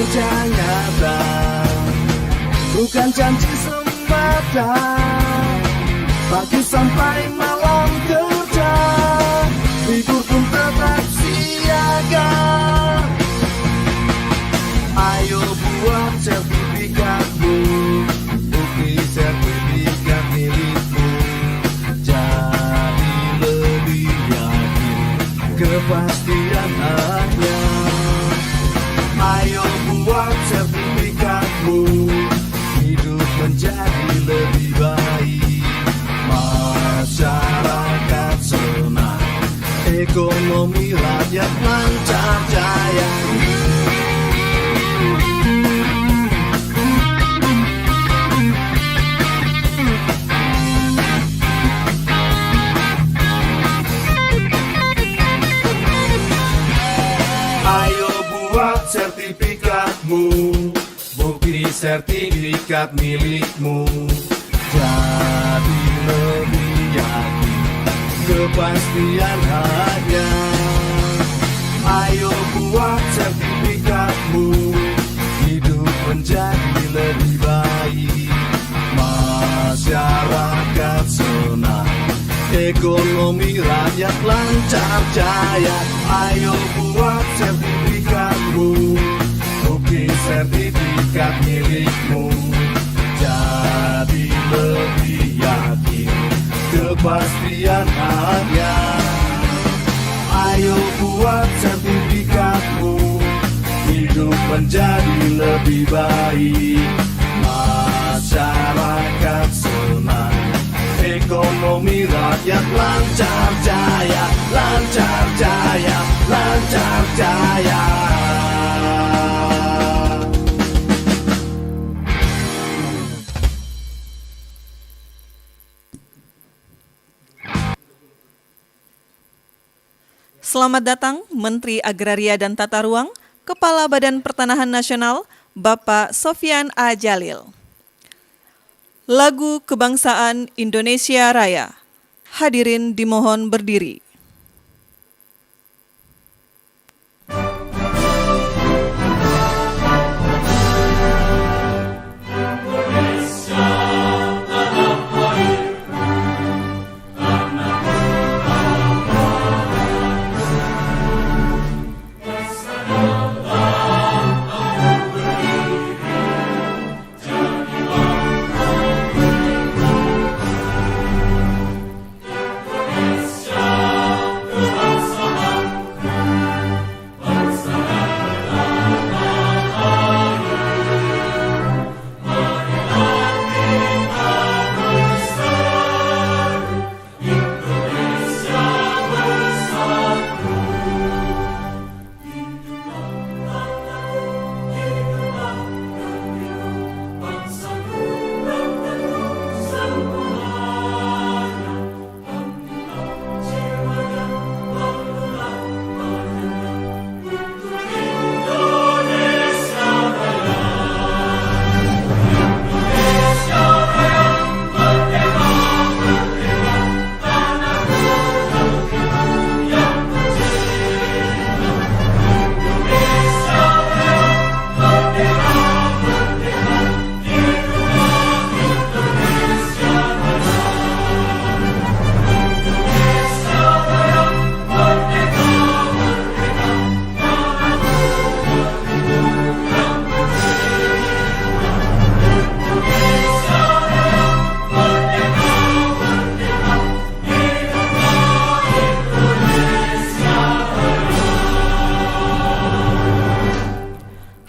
kerja nyata, bukan janji semata. Pagi sampai malam kerja, libur pun tetap siaga. Ayo buat sertifikatmu, bukti sertifikat milikmu. Jadi lebih yakin kepastian hanya. Ayo buat sertifikatmu, hidup menjadi lebih baik. Masyarakat senang, ekonomi rakyat lancar jaya. Ayo buat sertifikatmu, bukti sertifikat milikmu. Jadi lebih yakin kepastian hanya. Ayo buat sertifikatmu, hidup menjadi lebih baik. Masyarakat senang, ekonomi rakyat lancar jaya. Ayo buat sertifikatmu, bukti sertifikat milikmu. Jadi lebih yakin kepastian hanya. Ayo buat sertifikatmu, hidup menjadi lebih baik. Masyarakat senang, ekonomi rakyat lancar jaya, lancar jaya, lancar jaya. Selamat datang Menteri Agraria dan Tata Ruang, Kepala Badan Pertanahan Nasional, Bapak Sofyan A. Djalil. Lagu Kebangsaan Indonesia Raya. Hadirin dimohon berdiri.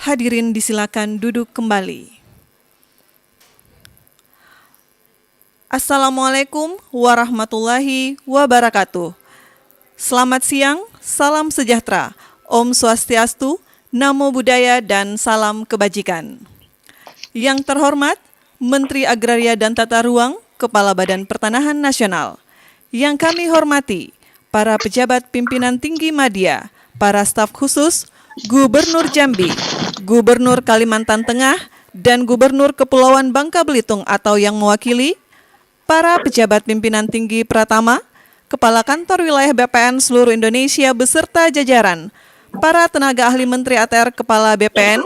Hadirin disilakan duduk kembali. Assalamualaikum warahmatullahi wabarakatuh. Selamat siang, salam sejahtera, Om Swastiastu, Namo Buddhaya, dan salam kebajikan. Yang terhormat, Menteri Agraria dan Tata Ruang, Kepala Badan Pertanahan Nasional. Yang kami hormati, para pejabat pimpinan tinggi media, para staf khusus, Gubernur Jambi, Gubernur Kalimantan Tengah, dan Gubernur Kepulauan Bangka Belitung atau yang mewakili, para pejabat pimpinan tinggi Pratama, Kepala Kantor Wilayah BPN seluruh Indonesia beserta jajaran, para tenaga ahli Menteri ATR Kepala BPN,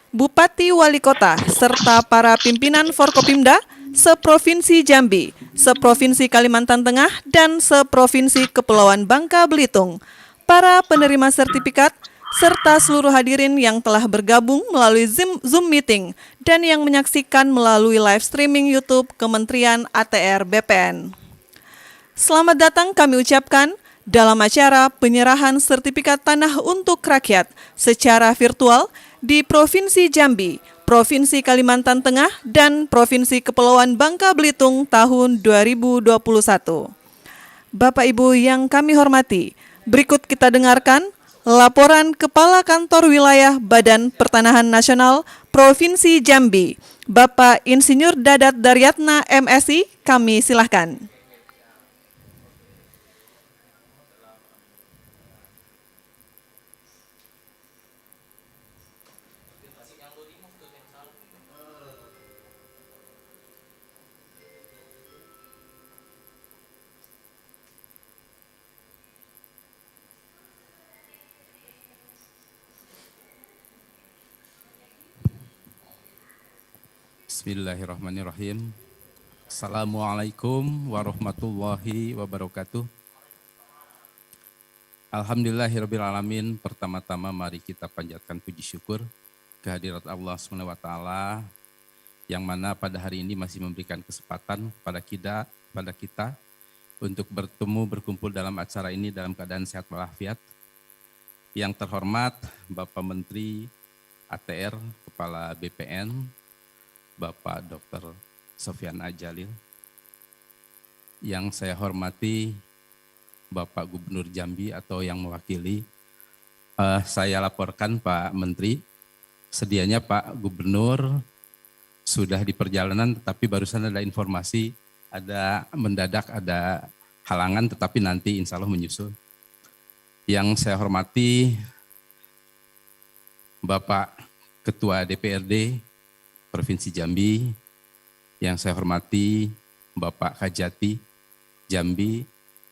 Bupati Wali Kota, serta para pimpinan Forkopimda seprovinsi Jambi, seprovinsi Kalimantan Tengah, dan seprovinsi Kepulauan Bangka Belitung, para penerima sertifikat, serta seluruh hadirin yang telah bergabung melalui Zoom meeting dan yang menyaksikan melalui live streaming YouTube Kementerian ATR BPN. Selamat datang kami ucapkan dalam acara penyerahan sertifikat tanah untuk rakyat secara virtual di Provinsi Jambi, Provinsi Kalimantan Tengah, dan Provinsi Kepulauan Bangka Belitung tahun 2021. Bapak Ibu yang kami hormati, berikut kita dengarkan laporan Kepala Kantor Wilayah Badan Pertanahan Nasional Provinsi Jambi, Bapak Insinyur Dadat Daryatna MSI, kami silahkan. Bismillahirrahmanirrahim. Assalamualaikum warahmatullahi wabarakatuh. Alhamdulillahirrabbilalamin. Pertama-tama mari kita panjatkan puji syukur kehadirat Allah SWT yang mana pada hari ini masih memberikan kesempatan pada kita untuk bertemu berkumpul dalam acara ini dalam keadaan sehat walafiat. Yang terhormat Bapak Menteri ATR, Kepala BPN, Bapak Dr. Sofyan Ajalil, yang saya hormati Bapak Gubernur Jambi atau yang mewakili, saya laporkan Pak Menteri, sedianya Pak Gubernur sudah di perjalanan tetapi barusan ada informasi, mendadak ada halangan tetapi nanti insya Allah menyusul. Yang saya hormati Bapak Ketua DPRD Provinsi Jambi, yang saya hormati Bapak Kajati Jambi,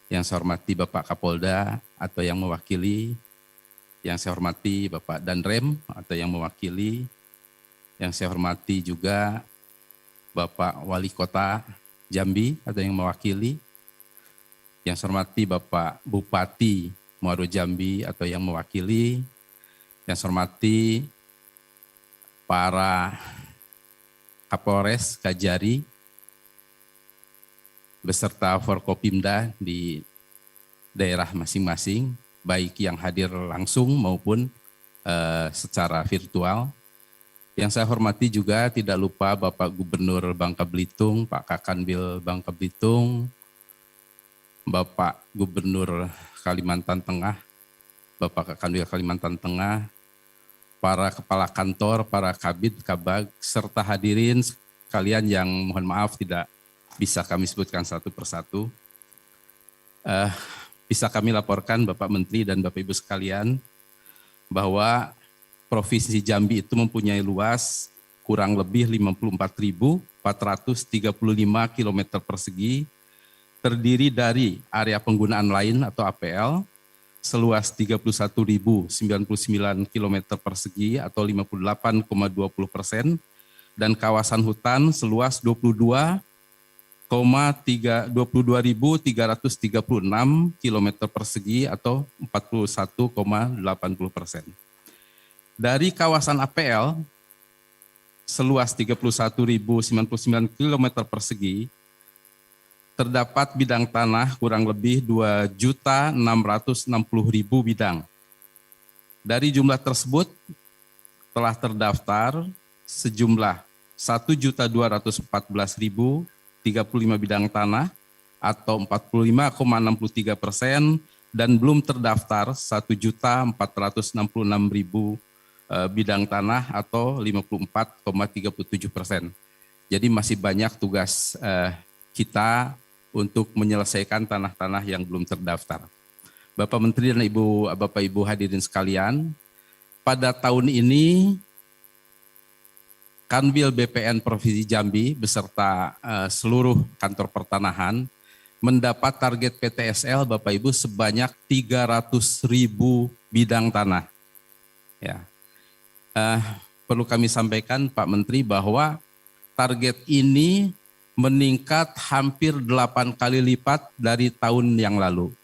yang saya hormati Bapak Kapolda atau yang mewakili, yang saya hormati Bapak Danrem atau yang mewakili, yang saya hormati juga Bapak Wali Kota Jambi atau yang mewakili, yang saya hormati Bapak Bupati Muaro Jambi atau yang mewakili, yang saya hormati para Kapolres Kajari beserta Forkopimda di daerah masing-masing, baik yang hadir langsung maupun secara virtual. Yang saya hormati juga tidak lupa Bapak Gubernur Bangka Belitung, Pak Kakanwil Bangka Belitung, Bapak Gubernur Kalimantan Tengah, Bapak Kakanwil Kalimantan Tengah, para kepala kantor, para kabid, kabag, serta hadirin sekalian yang mohon maaf tidak bisa kami sebutkan satu persatu. Bisa kami laporkan Bapak Menteri dan Bapak Ibu sekalian bahwa Provinsi Jambi itu mempunyai luas kurang lebih 54.435 km persegi, terdiri dari area penggunaan lain atau APL, seluas 31.099 km persegi atau 58,20%, dan kawasan hutan seluas 22.336 km persegi atau 41,80%. Dari kawasan APL seluas 31.099 km persegi, terdapat bidang tanah kurang lebih 2.660.000 bidang. Dari jumlah tersebut telah terdaftar sejumlah 1.214.035 bidang tanah atau 45,63%, dan belum terdaftar 1.466.000 bidang tanah atau 54,37%. Jadi masih banyak tugas kita untuk menyelesaikan tanah-tanah yang belum terdaftar. Bapak Menteri dan Bapak Ibu hadirin sekalian, pada tahun ini Kanwil BPN Provinsi Jambi beserta seluruh kantor pertanahan mendapat target PTSL Bapak Ibu sebanyak 300.000 bidang tanah. Ya. perlu kami sampaikan Pak Menteri bahwa target ini meningkat hampir 8 kali lipat dari tahun yang lalu.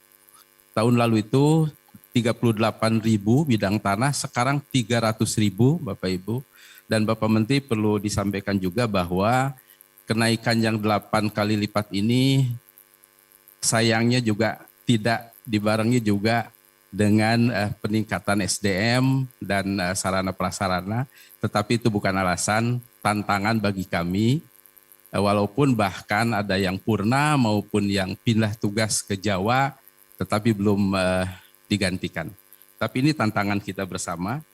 Tahun lalu itu 38.000 bidang tanah, sekarang 300.000 Bapak Ibu. Dan Bapak Menteri perlu disampaikan juga bahwa kenaikan yang 8 kali lipat ini sayangnya juga tidak dibarengi juga dengan peningkatan SDM dan sarana prasarana, tetapi itu bukan alasan, tantangan bagi kami, walaupun bahkan ada yang purna maupun yang pindah tugas ke Jawa, tetapi belum digantikan. Tapi ini tantangan kita bersama,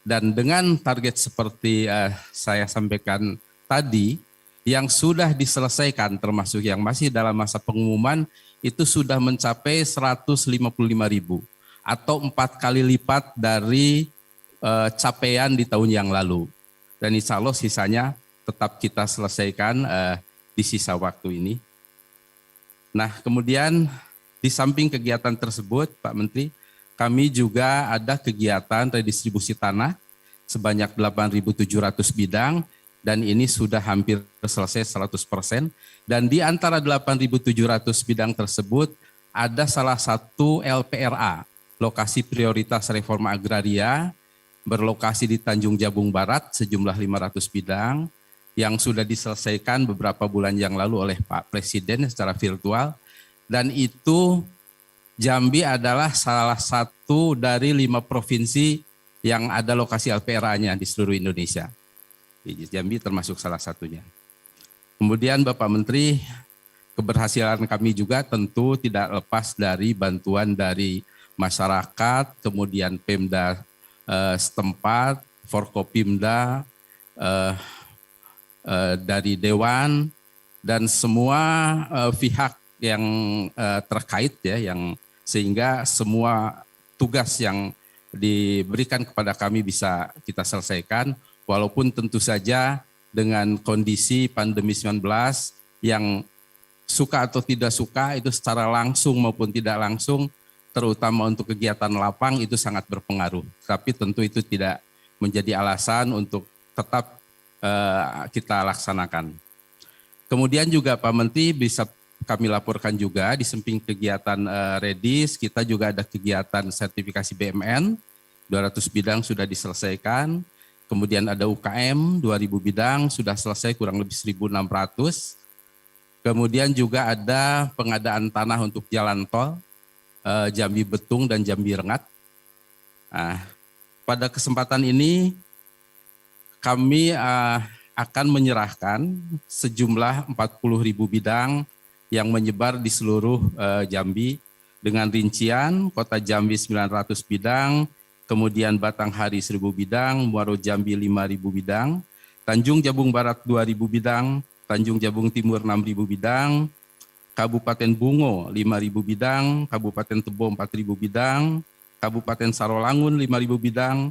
dan dengan target seperti saya sampaikan tadi, yang sudah diselesaikan termasuk yang masih dalam masa pengumuman, itu sudah mencapai 155.000. Atau 4 kali lipat dari capaian di tahun yang lalu. Dan insya Allah sisanya tetap kita selesaikan di sisa waktu ini. Nah, kemudian di samping kegiatan tersebut, Pak Menteri, kami juga ada kegiatan redistribusi tanah sebanyak 8.700 bidang, dan ini sudah hampir selesai 100%. Dan di antara 8.700 bidang tersebut, ada salah satu LPRA, lokasi prioritas reforma agraria, berlokasi di Tanjung Jabung Barat sejumlah 500 bidang yang sudah diselesaikan beberapa bulan yang lalu oleh Pak Presiden secara virtual, dan itu Jambi adalah salah satu dari 5 provinsi yang ada lokasi LPRA-nya di seluruh Indonesia. Jambi termasuk salah satunya. Kemudian Bapak Menteri, keberhasilan kami juga tentu tidak lepas dari bantuan dari masyarakat, kemudian Pemda setempat, Forkopimda, dari Dewan, dan semua pihak yang terkait ya, yang sehingga semua tugas yang diberikan kepada kami bisa kita selesaikan, walaupun tentu saja dengan kondisi pandemi 19 yang suka atau tidak suka itu secara langsung maupun tidak langsung, terutama untuk kegiatan lapang itu sangat berpengaruh. Tapi tentu itu tidak menjadi alasan untuk tetap kita laksanakan. Kemudian juga Pak Menteri bisa kami laporkan juga di samping kegiatan Redis, kita juga ada kegiatan sertifikasi BMN, 200 bidang sudah diselesaikan. Kemudian ada UKM, 2.000 bidang sudah selesai kurang lebih 1.600. Kemudian juga ada pengadaan tanah untuk jalan tol, Jambi Betung dan Jambi Rengat. Nah, pada kesempatan ini kami akan menyerahkan sejumlah 40.000 bidang yang menyebar di seluruh Jambi dengan rincian Kota Jambi 900 bidang, kemudian Batanghari 1.000 bidang, Muaro Jambi 5.000 bidang, Tanjung Jabung Barat 2.000 bidang, Tanjung Jabung Timur 6.000 bidang, Kabupaten Bungo 5.000 bidang, Kabupaten Tebo 4.000 bidang, Kabupaten Sarolangun 5.000 bidang,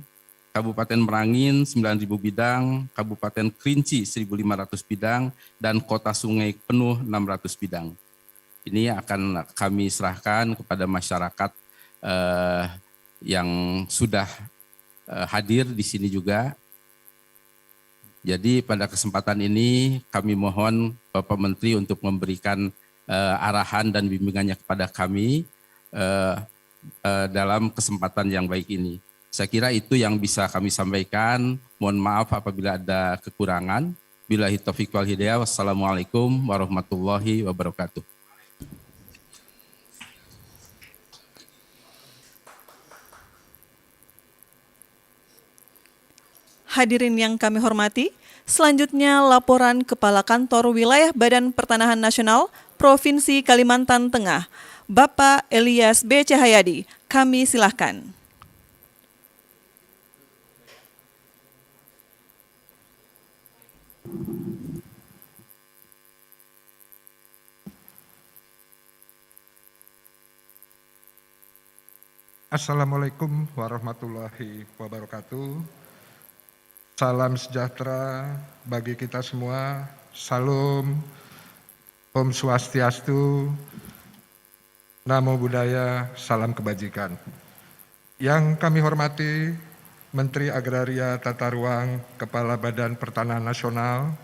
Kabupaten Merangin 9.000 bidang, Kabupaten Kerinci 1.500 bidang, dan Kota Sungai Penuh 600 bidang. Ini akan kami serahkan kepada masyarakat yang sudah hadir di sini juga. Jadi pada kesempatan ini kami mohon Bapak Menteri untuk memberikan arahan dan bimbingannya kepada kami dalam kesempatan yang baik ini. Saya kira itu yang bisa kami sampaikan. Mohon maaf apabila ada kekurangan. Billahi taufiq wal hidayah. Wassalamualaikum warahmatullahi wabarakatuh. Hadirin yang kami hormati, selanjutnya laporan Kepala Kantor Wilayah Badan Pertanahan Nasional Provinsi Kalimantan Tengah, Bapak Elias B. Cahyadi. Kami silahkan. Assalamualaikum warahmatullahi wabarakatuh. Salam sejahtera bagi kita semua. Salam, Om Swastiastu, Namo Buddhaya, salam kebajikan. Yang kami hormati Menteri Agraria Tata Ruang, Kepala Badan Pertanahan Nasional,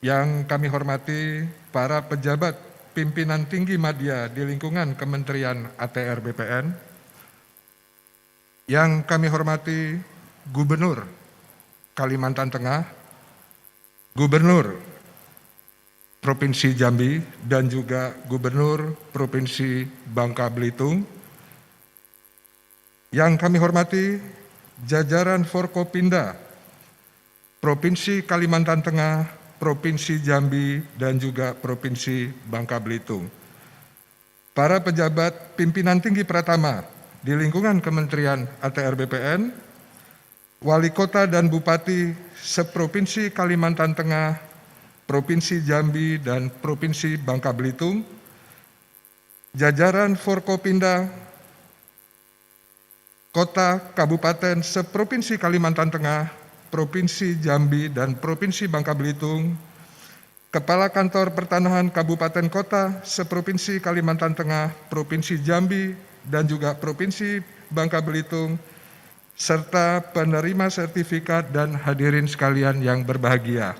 yang kami hormati para pejabat pimpinan tinggi media di lingkungan Kementerian ATR BPN, yang kami hormati Gubernur Kalimantan Tengah, Gubernur Provinsi Jambi, dan juga Gubernur Provinsi Bangka Belitung, yang kami hormati jajaran Forkopimda Provinsi Kalimantan Tengah, Provinsi Jambi, dan juga Provinsi Bangka Belitung. Para pejabat pimpinan tinggi Pratama di lingkungan Kementerian ATR BPN, Wali Kota dan Bupati seprovinsi Kalimantan Tengah, Provinsi Jambi, dan Provinsi Bangka Belitung, jajaran Forkopimda Kota, Kabupaten seprovinsi Kalimantan Tengah, Provinsi Jambi, dan Provinsi Bangka Belitung, Kepala Kantor Pertanahan Kabupaten Kota seprovinsi Kalimantan Tengah, Provinsi Jambi, dan juga Provinsi Bangka Belitung, serta penerima sertifikat dan hadirin sekalian yang berbahagia.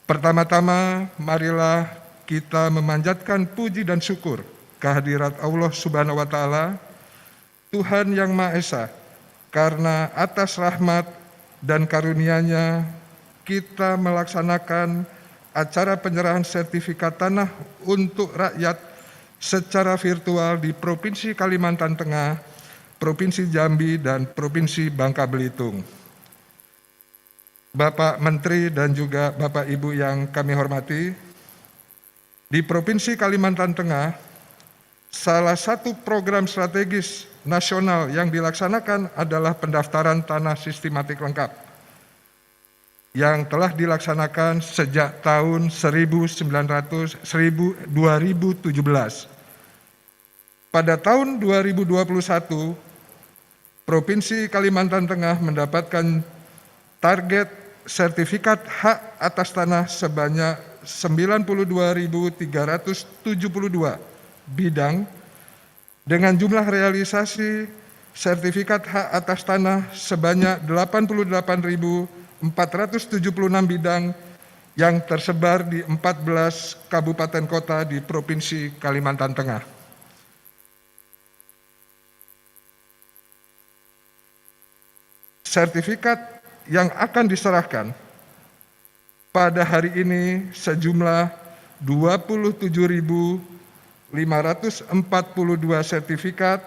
Pertama-tama, marilah kita memanjatkan puji dan syukur kehadirat Allah Subhanahu wa Ta'ala, Tuhan Yang Maha Esa, karena atas rahmat dan karunia-Nya kita melaksanakan acara penyerahan sertifikat tanah untuk rakyat secara virtual di Provinsi Kalimantan Tengah, Provinsi Jambi, dan Provinsi Bangka Belitung. Bapak Menteri dan juga Bapak Ibu yang kami hormati, di Provinsi Kalimantan Tengah, salah satu program strategis nasional yang dilaksanakan adalah pendaftaran tanah sistematik lengkap yang telah dilaksanakan sejak tahun 2017. Pada tahun 2021, Provinsi Kalimantan Tengah mendapatkan target sertifikat hak atas tanah sebanyak 92.372 bidang dengan jumlah realisasi sertifikat hak atas tanah sebanyak 88.476 bidang yang tersebar di 14 kabupaten kota di Provinsi Kalimantan Tengah. Sertifikat yang akan diserahkan pada hari ini sejumlah 27.542 sertifikat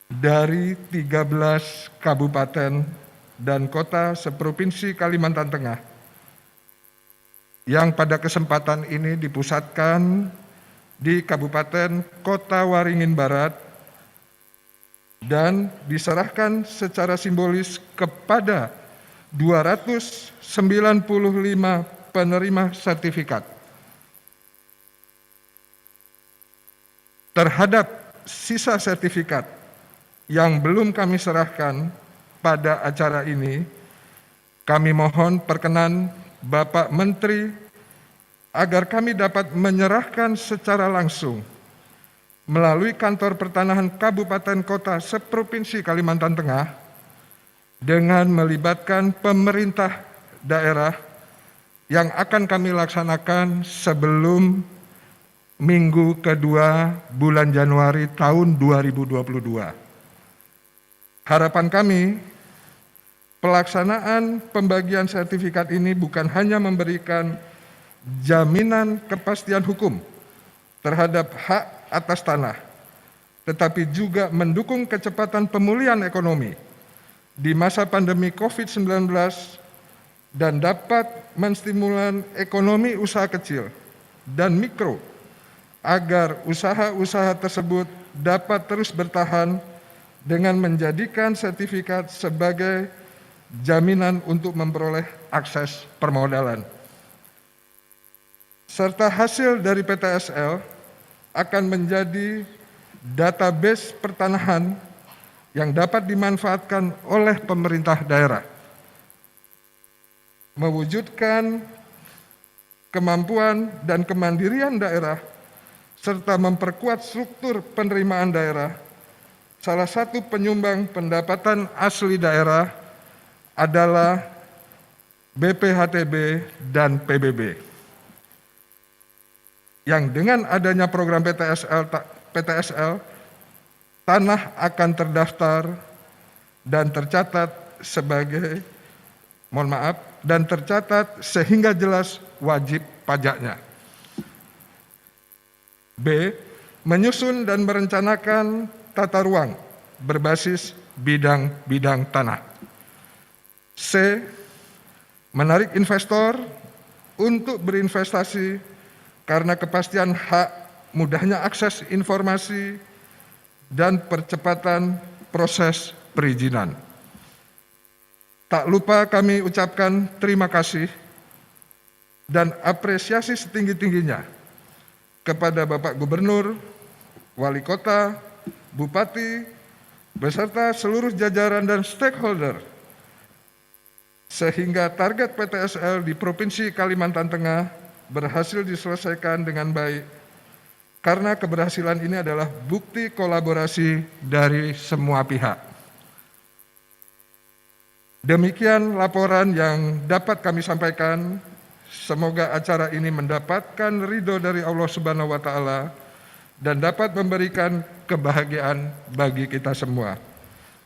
dari 13 kabupaten dan kota seprovinsi Kalimantan Tengah, yang pada kesempatan ini dipusatkan di Kabupaten Kota Waringin Barat dan diserahkan secara simbolis kepada 295 penerima sertifikat. Terhadap sisa sertifikat yang belum kami serahkan pada acara ini, kami mohon perkenan Bapak Menteri agar kami dapat menyerahkan secara langsung melalui Kantor Pertanahan Kabupaten Kota seprovinsi Kalimantan Tengah dengan melibatkan pemerintah daerah yang akan kami laksanakan sebelum minggu kedua bulan Januari tahun 2022. Harapan kami, pelaksanaan pembagian sertifikat ini bukan hanya memberikan jaminan kepastian hukum terhadap hak atas tanah, tetapi juga mendukung kecepatan pemulihan ekonomi di masa pandemi COVID-19 dan dapat menstimulan ekonomi usaha kecil dan mikro agar usaha-usaha tersebut dapat terus bertahan dengan menjadikan sertifikat sebagai jaminan untuk memperoleh akses permodalan. Serta hasil dari PTSL akan menjadi database pertanahan yang dapat dimanfaatkan oleh pemerintah daerah, mewujudkan kemampuan dan kemandirian daerah, serta memperkuat struktur penerimaan daerah, salah satu penyumbang pendapatan asli daerah adalah BPHTB dan PBB. Yang dengan adanya program PTSL, tanah akan terdaftar dan tercatat sehingga jelas wajib pajaknya. B. Menyusun dan merencanakan tata ruang berbasis bidang-bidang tanah. C. Menarik investor untuk berinvestasi karena kepastian hak, mudahnya akses informasi, dan percepatan proses perizinan. Tak lupa kami ucapkan terima kasih dan apresiasi setinggi-tingginya kepada Bapak Gubernur, Wali Kota, Bupati, beserta seluruh jajaran dan stakeholder, sehingga target PTSL di Provinsi Kalimantan Tengah berhasil diselesaikan dengan baik, karena keberhasilan ini adalah bukti kolaborasi dari semua pihak. Demikian laporan yang dapat kami sampaikan. Semoga acara ini mendapatkan ridho dari Allah Subhanahu wa Ta'ala dan dapat memberikan kebahagiaan bagi kita semua.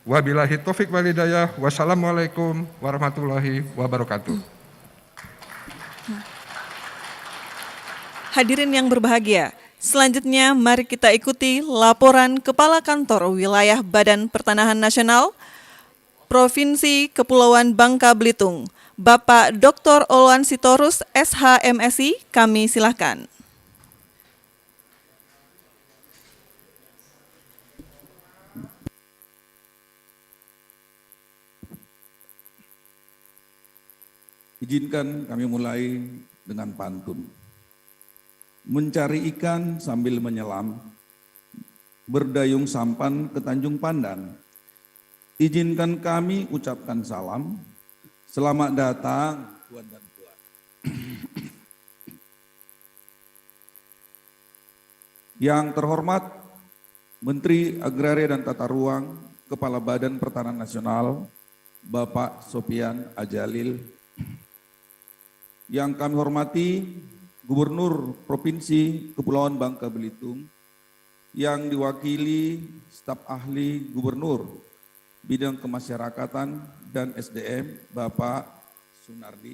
Wabillahi taufik wal hidayah. Wassalamualaikum warahmatullahi wabarakatuh. Hadirin yang berbahagia, selanjutnya mari kita ikuti laporan Kepala Kantor Wilayah Badan Pertanahan Nasional Provinsi Kepulauan Bangka Belitung, Bapak Dr. Olwan Sitorus, SH.MSI, kami silakan. Izinkan kami mulai dengan pantun. Mencari ikan sambil menyelam, berdayung sampan ke Tanjung Pandan. Izinkan kami ucapkan salam, selamat datang Tuan dan Puan. Yang terhormat Menteri Agraria dan Tata Ruang, Kepala Badan Pertanahan Nasional, Bapak Sofian Ajalil. Yang kami hormati Gubernur Provinsi Kepulauan Bangka Belitung, yang diwakili staf ahli Gubernur Bidang Kemasyarakatan dan SDM, Bapak Sunardi.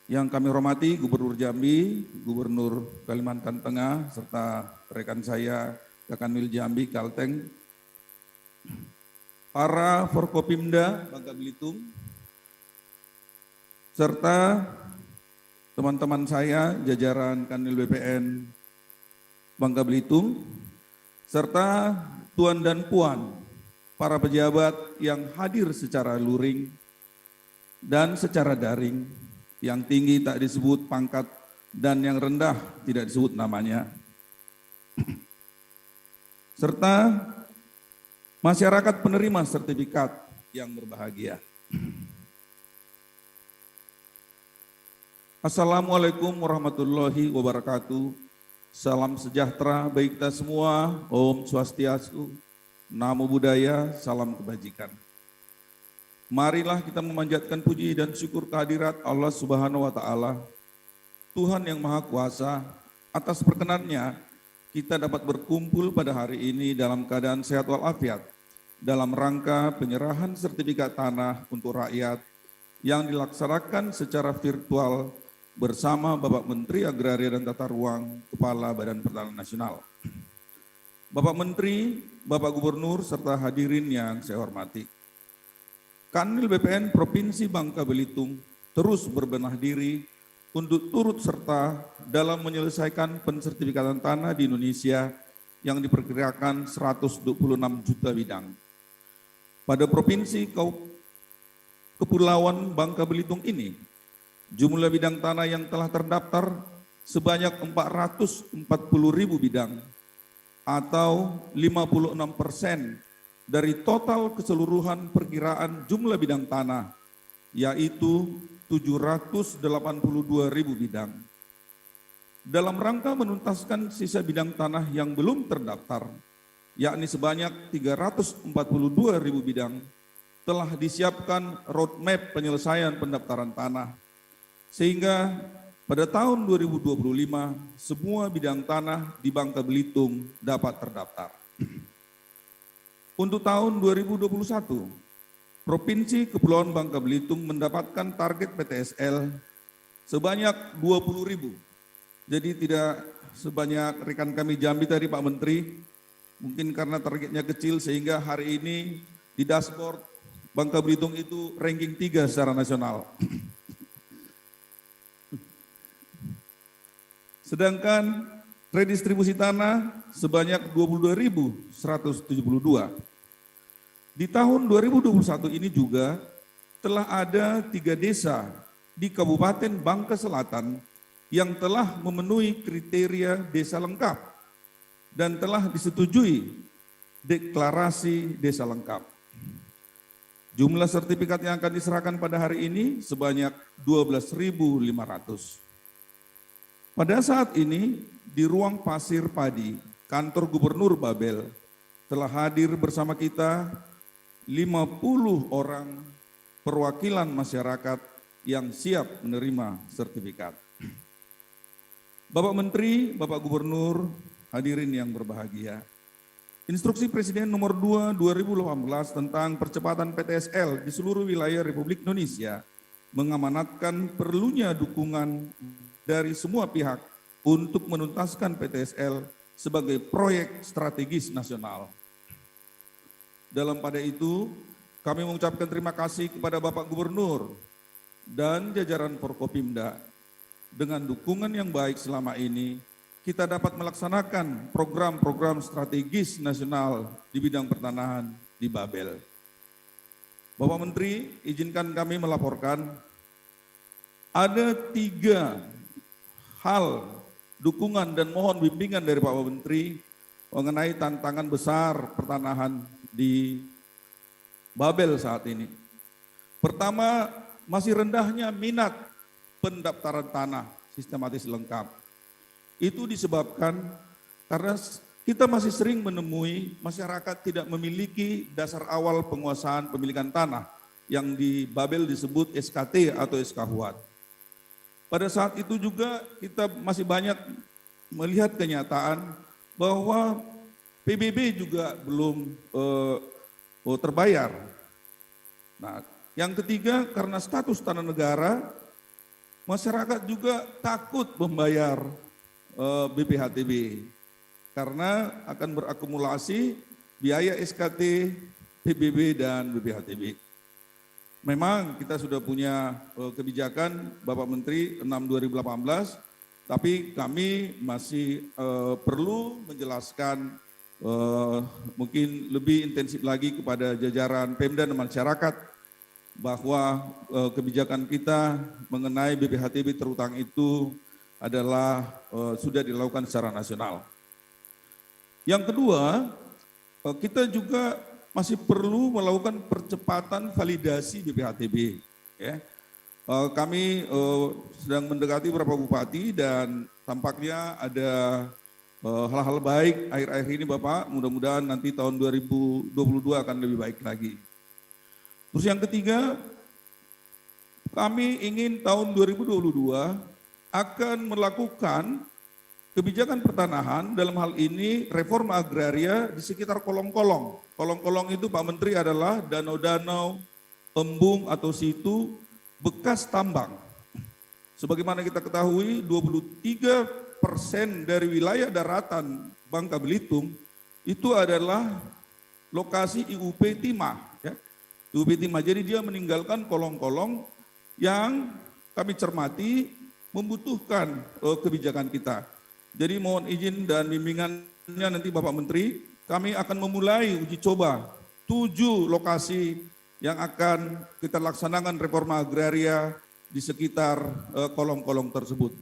Yang kami hormati Gubernur Jambi, Gubernur Kalimantan Tengah, serta rekan saya Kakanwil Jambi, Kalteng, para Forkopimda Bangka Belitung, serta teman-teman saya, jajaran Kanwil BPN Bangka Belitung, serta Tuan dan Puan, para pejabat yang hadir secara luring dan secara daring, yang tinggi tak disebut pangkat dan yang rendah tidak disebut namanya, serta masyarakat penerima sertifikat yang berbahagia. Assalamualaikum warahmatullahi wabarakatuh. Salam sejahtera bagi kita semua. Om Swastiastu, Namo Buddhaya, salam kebajikan. Marilah kita memanjatkan puji dan syukur kehadirat Allah Subhanahu wa Ta'ala, Tuhan yang Maha Kuasa. Atas perkenannya kita dapat berkumpul pada hari ini dalam keadaan sehat walafiat dalam rangka penyerahan sertifikat tanah untuk rakyat yang dilaksanakan secara virtual bersama Bapak Menteri Agraria dan Tata Ruang, Kepala Badan Pertanahan Nasional. Bapak Menteri, Bapak Gubernur, serta hadirin yang saya hormati. Kanwil BPN Provinsi Bangka Belitung terus berbenah diri untuk turut serta dalam menyelesaikan pensertifikatan tanah di Indonesia yang diperkirakan 126 juta bidang. Pada Provinsi Kepulauan Bangka Belitung ini, jumlah bidang tanah yang telah terdaftar sebanyak 440.000 bidang atau 56% dari total keseluruhan perkiraan jumlah bidang tanah, yaitu 782.000 bidang. Dalam rangka menuntaskan sisa bidang tanah yang belum terdaftar, yakni sebanyak 342.000 bidang, telah disiapkan roadmap penyelesaian pendaftaran tanah, sehingga pada tahun 2025 semua bidang tanah di Bangka Belitung dapat terdaftar. Untuk tahun 2021, Provinsi Kepulauan Bangka Belitung mendapatkan target PTSL sebanyak 20.000. Jadi tidak sebanyak rekan kami Jambi tadi Pak Menteri, mungkin karena targetnya kecil sehingga hari ini di dashboard Bangka Belitung itu ranking 3 secara nasional. Sedangkan redistribusi tanah sebanyak 22.172. Di tahun 2021 ini juga telah ada 3 desa di Kabupaten Bangka Selatan yang telah memenuhi kriteria desa lengkap dan telah disetujui deklarasi desa lengkap. Jumlah sertifikat yang akan diserahkan pada hari ini sebanyak 12.500. Pada saat ini di ruang Pasir Padi, kantor Gubernur Babel, telah hadir bersama kita 50 orang perwakilan masyarakat yang siap menerima sertifikat. Bapak Menteri, Bapak Gubernur, hadirin yang berbahagia. Instruksi Presiden nomor 2 2018 tentang percepatan PTSL di seluruh wilayah Republik Indonesia mengamanatkan perlunya dukungan dari semua pihak untuk menuntaskan PTSL sebagai proyek strategis nasional. Dalam pada itu, kami mengucapkan terima kasih kepada Bapak Gubernur dan jajaran Forkopimda. Dengan dukungan yang baik selama ini, kita dapat melaksanakan program-program strategis nasional di bidang pertanahan di Babel. Bapak Menteri, izinkan kami melaporkan ada 3 hal dukungan dan mohon bimbingan dari Bapak Menteri mengenai tantangan besar pertanahan di Babel saat ini. Pertama, masih rendahnya minat pendaftaran tanah sistematis lengkap. Itu disebabkan karena kita masih sering menemui masyarakat tidak memiliki dasar awal penguasaan pemilikan tanah yang di Babel disebut SKT atau SKHUAT. Pada saat itu juga kita masih banyak melihat kenyataan bahwa PBB juga belum terbayar. Nah, yang ketiga karena status tanah negara, masyarakat juga takut membayar BPHTB karena akan berakumulasi biaya SKT, PBB dan BPHTB. Memang kita sudah punya kebijakan Bapak Menteri 6/2018, tapi kami masih perlu menjelaskan mungkin lebih intensif lagi kepada jajaran Pemda dan masyarakat bahwa kebijakan kita mengenai BPHTB terutang itu adalah sudah dilakukan secara nasional. Yang kedua, kita juga masih perlu melakukan percepatan validasi BPHTB. Ya. Kami sedang mendekati beberapa bupati dan tampaknya ada hal-hal baik akhir-akhir ini Bapak, mudah-mudahan nanti tahun 2022 akan lebih baik lagi. Terus yang ketiga, kami ingin tahun 2022 akan melakukan kebijakan pertanahan dalam hal ini reforma agraria di sekitar kolong-kolong. Kolong-kolong itu Pak Menteri adalah danau-danau, embung atau situ bekas tambang. Sebagaimana kita ketahui 23% dari wilayah daratan Bangka Belitung itu adalah lokasi IUP Timah. Ya. IUP Timah, jadi dia meninggalkan kolong-kolong yang kami cermati membutuhkan kebijakan kita. Jadi mohon izin dan bimbingannya nanti Bapak Menteri, kami akan memulai uji coba 7 lokasi yang akan kita laksanakan reforma agraria di sekitar kolong-kolong tersebut.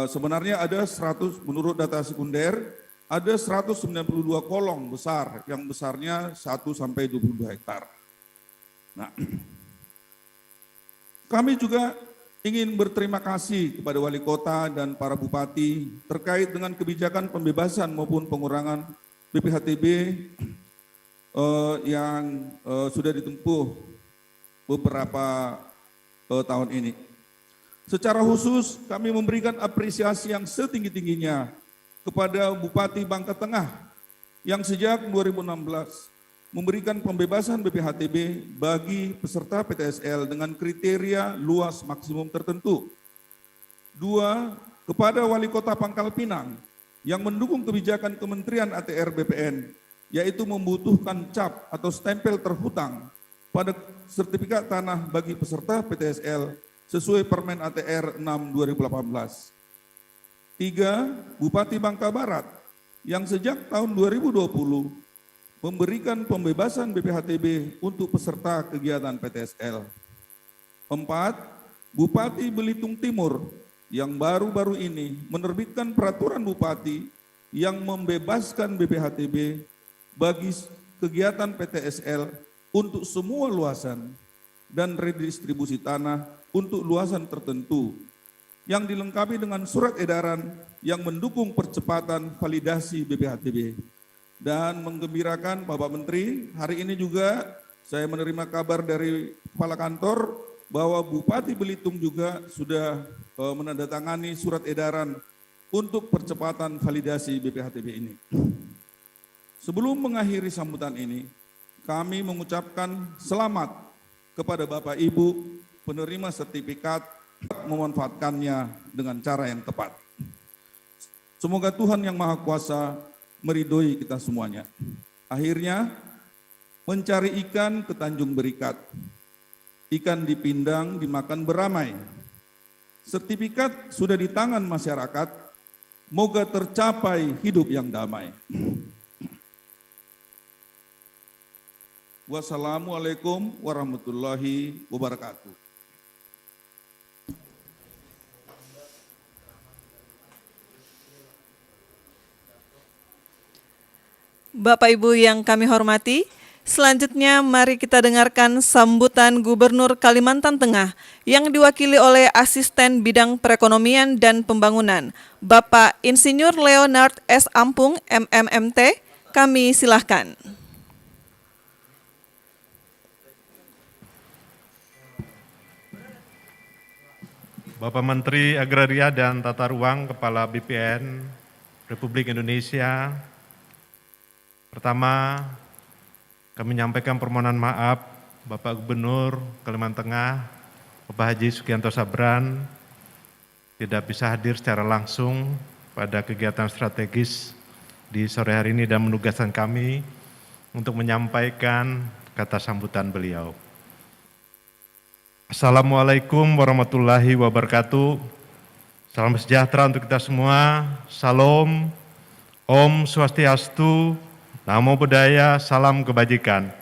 Sebenarnya ada 100, menurut data sekunder, ada 192 kolong besar, yang besarnya 1 sampai 22 hektar. Nah, kami juga ingin berterima kasih kepada wali kota dan para bupati terkait dengan kebijakan pembebasan maupun pengurangan BPHTB yang sudah ditempuh beberapa tahun ini. Secara khusus kami memberikan apresiasi yang setinggi-tingginya kepada Bupati Bangka Tengah yang sejak 2016 memberikan pembebasan BPHTB bagi peserta PTSL dengan kriteria luas maksimum tertentu. 2, kepada Wali Kota Pangkal Pinang yang mendukung kebijakan Kementerian ATR BPN, yaitu membutuhkan cap atau stempel terhutang pada sertifikat tanah bagi peserta PTSL sesuai Permen ATR 6 2018. 3, Bupati Bangka Barat yang sejak tahun 2020 memberikan pembebasan BPHTB untuk peserta kegiatan PTSL. 4, Bupati Belitung Timur yang baru-baru ini menerbitkan peraturan bupati yang membebaskan BPHTB bagi kegiatan PTSL untuk semua luasan dan redistribusi tanah untuk luasan tertentu yang dilengkapi dengan surat edaran yang mendukung percepatan validasi BPHTB. Dan menggembirakan Bapak Menteri, hari ini juga saya menerima kabar dari Kepala Kantor bahwa Bupati Belitung juga sudah menandatangani surat edaran untuk percepatan validasi BPHTB ini. Sebelum mengakhiri sambutan ini, kami mengucapkan selamat kepada Bapak Ibu penerima sertifikat memanfaatkannya dengan cara yang tepat. Semoga Tuhan Yang Maha Kuasa meridhoi kita semuanya. Akhirnya, mencari ikan ke Tanjung Berikat. Ikan dipindang, dimakan beramai. Sertifikat sudah di tangan masyarakat, moga tercapai hidup yang damai. Wassalamualaikum warahmatullahi wabarakatuh. Bapak Ibu yang kami hormati, selanjutnya mari kita dengarkan sambutan Gubernur Kalimantan Tengah yang diwakili oleh Asisten Bidang Perekonomian dan Pembangunan, Bapak Insinyur Leonard S. Ampung, MMMT. Kami silahkan. Bapak Menteri Agraria dan Tata Ruang, Kepala BPN Republik Indonesia, pertama, kami menyampaikan permohonan maaf Bapak Gubernur Kalimantan Tengah, Bapak Haji Sugianto Sabran, tidak bisa hadir secara langsung pada kegiatan strategis di sore hari ini dan menugaskan kami untuk menyampaikan kata sambutan beliau. Assalamualaikum warahmatullahi wabarakatuh. Salam sejahtera untuk kita semua. Salam, Om Swastiastu, Namo Buddhaya, salam kebajikan.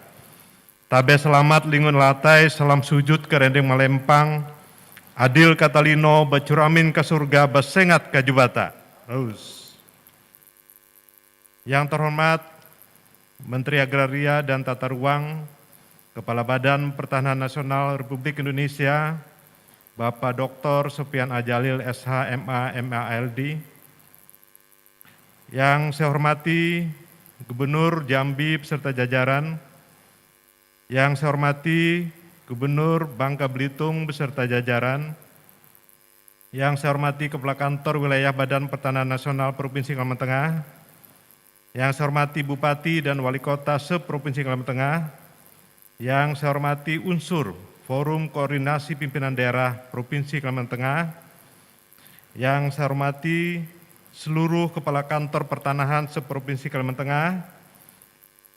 Tabe selamat lingun latai, salam sujud ke rendeng malempang, adil katalino, bacuramin ke surga, basengat ke jubata. Yang terhormat Menteri Agraria dan Tata Ruang, Kepala Badan Pertahanan Nasional Republik Indonesia, Bapak Dr. Sofian Ajalil, SH, MA, MALD. Yang saya hormati Gubernur Jambi beserta jajaran, yang saya hormati Gubernur Bangka Belitung beserta jajaran, yang saya hormati Kepala Kantor Wilayah Badan Pertahanan Nasional Provinsi Kalimantan Tengah, yang saya hormati Bupati dan Wali Kota se-Provinsi Kalimantan Tengah, yang saya hormati unsur Forum Koordinasi Pimpinan Daerah Provinsi Kalimantan Tengah, yang saya hormati seluruh Kepala Kantor Pertanahan se-Provinsi Kalimantan Tengah,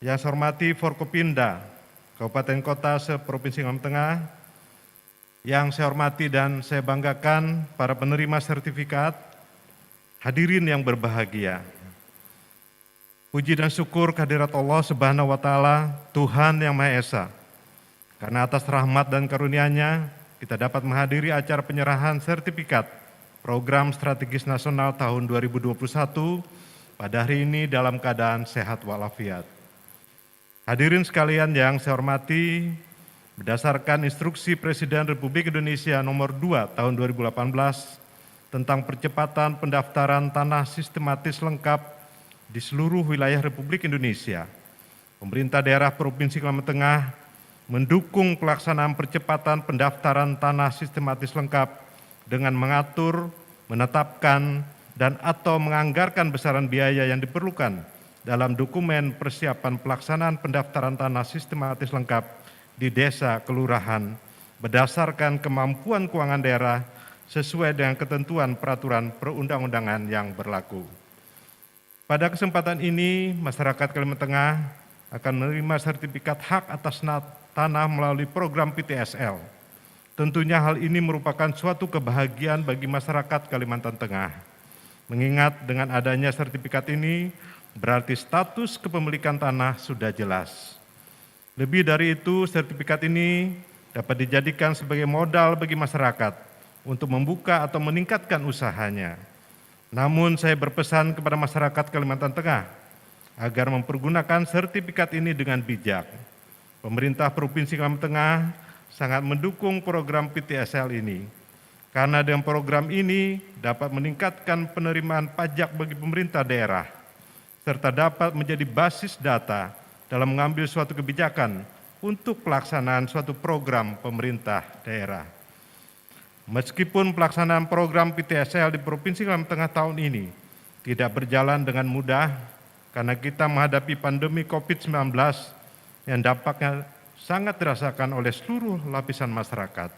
yang saya hormati Forkopimda Kabupaten Kota se-Provinsi Kalimantan Tengah, yang saya hormati dan saya banggakan para penerima sertifikat, hadirin yang berbahagia. Puji dan syukur kehadirat Allah Subhanahu wa Ta'ala, Tuhan yang Maha Esa. Karena atas rahmat dan karunia-Nya, kita dapat menghadiri acara penyerahan sertifikat Program Strategis Nasional tahun 2021 pada hari ini dalam keadaan sehat walafiat. Hadirin sekalian yang saya hormati, berdasarkan instruksi Presiden Republik Indonesia nomor 2 tahun 2018 tentang percepatan pendaftaran tanah sistematis lengkap di seluruh wilayah Republik Indonesia. Pemerintah daerah Provinsi Kalimantan Tengah mendukung pelaksanaan percepatan pendaftaran tanah sistematis lengkap dengan mengatur, menetapkan, dan atau menganggarkan besaran biaya yang diperlukan dalam dokumen persiapan pelaksanaan pendaftaran tanah sistematis lengkap di desa kelurahan berdasarkan kemampuan keuangan daerah sesuai dengan ketentuan peraturan perundang-undangan yang berlaku. Pada kesempatan ini, masyarakat Kalimantan Tengah akan menerima sertifikat hak atas tanah melalui program PTSL. Tentunya hal ini merupakan suatu kebahagiaan bagi masyarakat Kalimantan Tengah. Mengingat dengan adanya sertifikat ini, berarti status kepemilikan tanah sudah jelas. Lebih dari itu, sertifikat ini dapat dijadikan sebagai modal bagi masyarakat untuk membuka atau meningkatkan usahanya. Namun saya berpesan kepada masyarakat Kalimantan Tengah agar mempergunakan sertifikat ini dengan bijak. Pemerintah Provinsi Kalimantan Tengah sangat mendukung program PTSL ini, karena dengan program ini dapat meningkatkan penerimaan pajak bagi pemerintah daerah, serta dapat menjadi basis data dalam mengambil suatu kebijakan untuk pelaksanaan suatu program pemerintah daerah. Meskipun pelaksanaan program PTSL di Provinsi Kalimantan Tengah tahun ini tidak berjalan dengan mudah karena kita menghadapi pandemi COVID-19 yang dampaknya sangat dirasakan oleh seluruh lapisan masyarakat.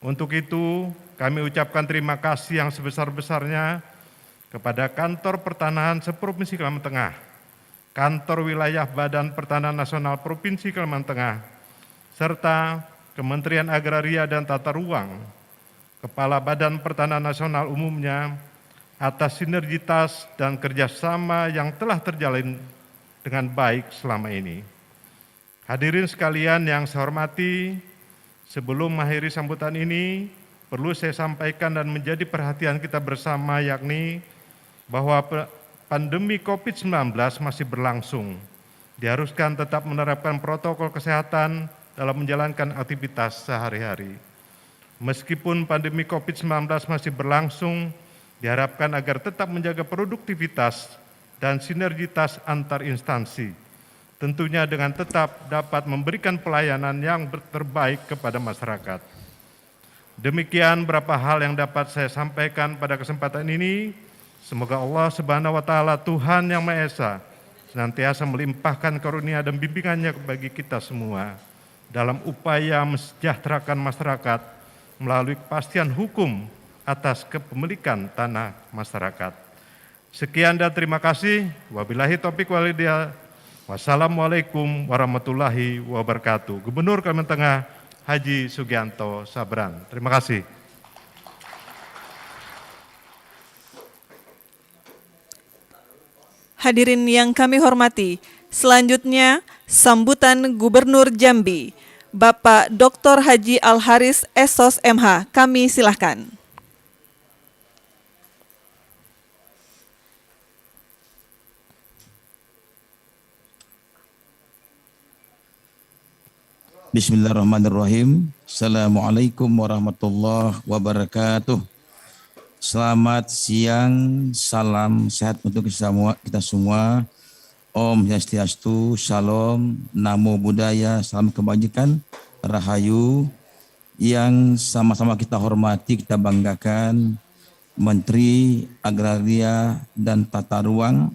Untuk itu, kami ucapkan terima kasih yang sebesar-besarnya kepada Kantor Pertanahan Seprovinsi Kalimantan Tengah, Kantor Wilayah Badan Pertanahan Nasional Provinsi Kalimantan Tengah, serta Kementerian Agraria dan Tata Ruang, Kepala Badan Pertanahan Nasional umumnya, atas sinergitas dan kerjasama yang telah terjalin dengan baik selama ini. Hadirin sekalian yang saya hormati, sebelum mengakhiri sambutan ini, perlu saya sampaikan dan menjadi perhatian kita bersama, yakni bahwa pandemi COVID-19 masih berlangsung. Diharuskan tetap menerapkan protokol kesehatan dalam menjalankan aktivitas sehari-hari. Meskipun pandemi COVID-19 masih berlangsung, diharapkan agar tetap menjaga produktivitas dan sinergitas antar instansi, tentunya dengan tetap dapat memberikan pelayanan yang terbaik kepada masyarakat. Demikian beberapa hal yang dapat saya sampaikan pada kesempatan ini. Semoga Allah Subhanahu wa Ta'ala, Tuhan Yang Maha Esa, senantiasa melimpahkan karunia dan bimbingannya bagi kita semua dalam upaya mensejahterakan masyarakat melalui kepastian hukum atas kepemilikan tanah masyarakat. Sekian dan terima kasih. Wabillahi taufiq wal hidayah. Wassalamualaikum warahmatullahi wabarakatuh. Gubernur Kalimantan Tengah Haji Sugianto Sabran. Terima kasih. Hadirin yang kami hormati, selanjutnya sambutan Gubernur Jambi, Bapak Dr. Haji Al-Haris Esos MH. Kami silahkan. Bismillahirrahmanirrahim. Assalamualaikum warahmatullahi wabarakatuh. Selamat siang, salam sehat untuk kita semua. Om Swastiastu, Shalom, Namo Buddhaya, salam kebajikan, Rahayu. Yang sama-sama kita hormati, kita banggakan, Menteri Agraria dan Tata Ruang,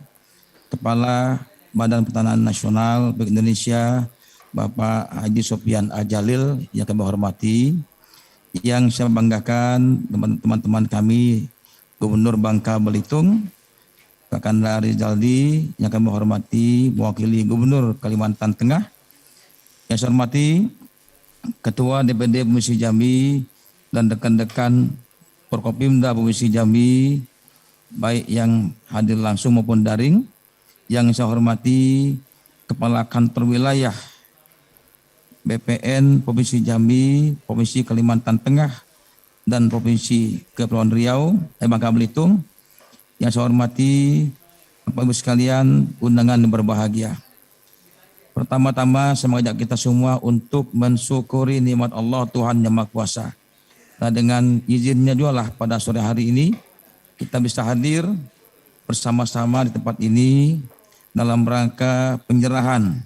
Kepala Badan Pertanahan Nasional Republik Indonesia, Bapak Haji Sofyan Ajalil yang kami hormati, yang saya banggakan teman-teman kami Gubernur Bangka Belitung, Pak Kanda Rizaldi yang kami hormati, mewakili Gubernur Kalimantan Tengah, yang saya hormati Ketua DPD Provinsi Jambi dan rekan-rekan Forkopimda Provinsi Jambi, baik yang hadir langsung maupun daring, yang saya hormati Kepala Kantor Wilayah BPN Provinsi Jambi, Provinsi Kalimantan Tengah, dan Provinsi Kepulauan Riau, Bangka Belitung, yang saya hormati Bapak Ibu sekalian, undangan yang berbahagia. Pertama-tama saya mengajak kita semua untuk mensyukuri nikmat Allah Tuhan Yang Maha Kuasa. Nah, dengan izinnya juga lah pada sore hari ini kita bisa hadir bersama-sama di tempat ini dalam rangka penyerahan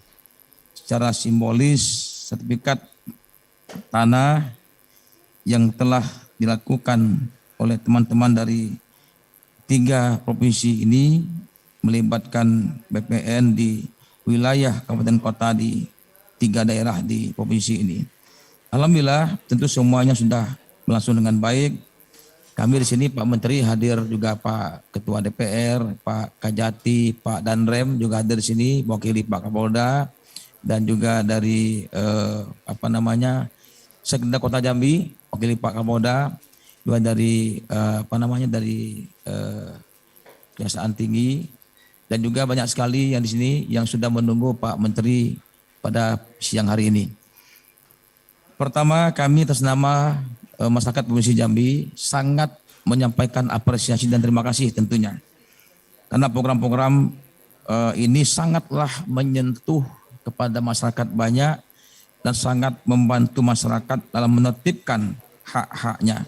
secara simbolis sertifikat tanah yang telah dilakukan oleh teman-teman dari 3 provinsi ini melibatkan BPN di wilayah kabupaten kota di 3 daerah di provinsi ini. Alhamdulillah tentu semuanya sudah berlangsung dengan baik. Kami di sini Pak Menteri hadir, juga Pak Ketua DPR, Pak Kajati, Pak Danrem juga hadir di sini, mewakili Pak Kapolda dan juga dari Sekda Kota Jambi, mewakili Pak Kapolda, juga dari Kejaksaan Tinggi, dan juga banyak sekali yang di sini yang sudah menunggu Pak Menteri pada siang hari ini. Pertama, kami atas nama masyarakat Provinsi Jambi sangat menyampaikan apresiasi dan terima kasih tentunya. Karena program-program ini sangatlah menyentuh kepada masyarakat banyak dan sangat membantu masyarakat dalam menertibkan hak-haknya.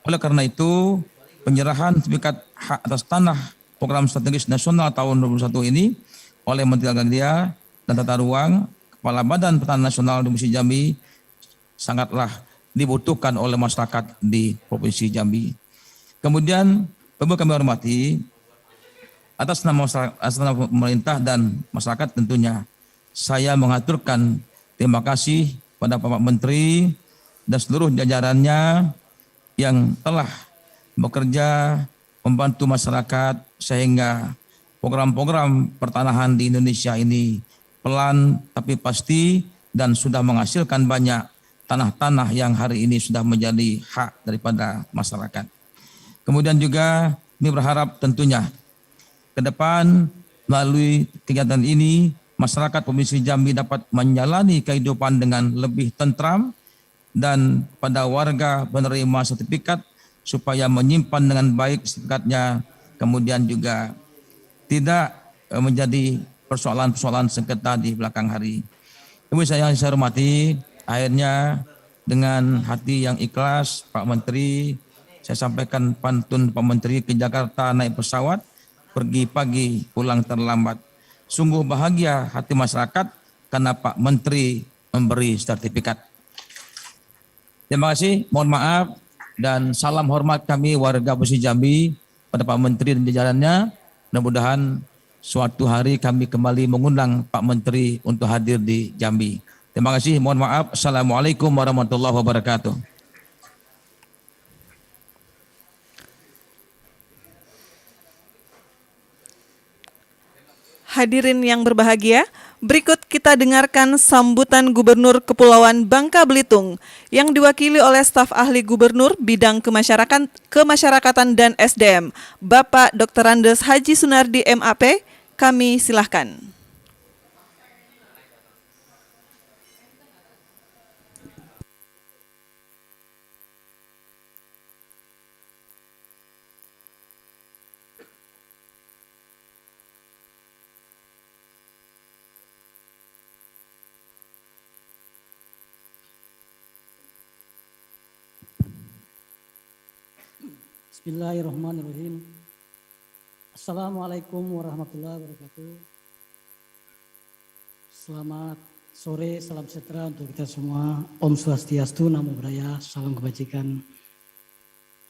Oleh karena itu, penyerahan sertifikat hak atas tanah program strategis nasional tahun 2021 ini oleh Menteri Agraria dan Tata Ruang, Kepala Badan Pertanahan Nasional di Provinsi Jambi sangatlah dibutuhkan oleh masyarakat di Provinsi Jambi. Kemudian, perlu kami hormati, atas nama pemerintah dan masyarakat tentunya, saya mengaturkan terima kasih pada Bapak Menteri dan seluruh jajarannya yang telah bekerja membantu masyarakat sehingga program-program pertanahan di Indonesia ini pelan tapi pasti dan sudah menghasilkan banyak tanah-tanah yang hari ini sudah menjadi hak daripada masyarakat. Kemudian juga kami berharap tentunya ke depan melalui kegiatan ini masyarakat Provinsi Jambi dapat menjalani kehidupan dengan lebih tentram dan pada warga penerima sertifikat supaya menyimpan dengan baik sertifikatnya, kemudian juga tidak menjadi persoalan-persoalan sengketa di belakang hari. Kemudian saya hormati, akhirnya dengan hati yang ikhlas Pak Menteri, saya sampaikan pantun Pak Menteri ke Jakarta naik pesawat, pergi pagi pulang terlambat. Sungguh bahagia hati masyarakat karena Pak Menteri memberi sertifikat. Terima kasih, mohon maaf dan salam hormat kami warga Provinsi Jambi pada Pak Menteri dan jajarannya. Mudah-mudahan suatu hari kami kembali mengundang Pak Menteri untuk hadir di Jambi. Terima kasih, mohon maaf. Assalamualaikum warahmatullahi wabarakatuh. Hadirin yang berbahagia, berikut kita dengarkan sambutan Gubernur Kepulauan Bangka Belitung yang diwakili oleh staf ahli Gubernur bidang kemasyarakatan dan SDM, Bapak Dr. Andes Haji Sunardi MAP. Kami silahkan. Bismillahirrahmanirrahim. Assalamualaikum warahmatullahi wabarakatuh. Selamat sore, salam sejahtera untuk kita semua. Om Swastiastu, Namo Buddhaya, salam kebajikan.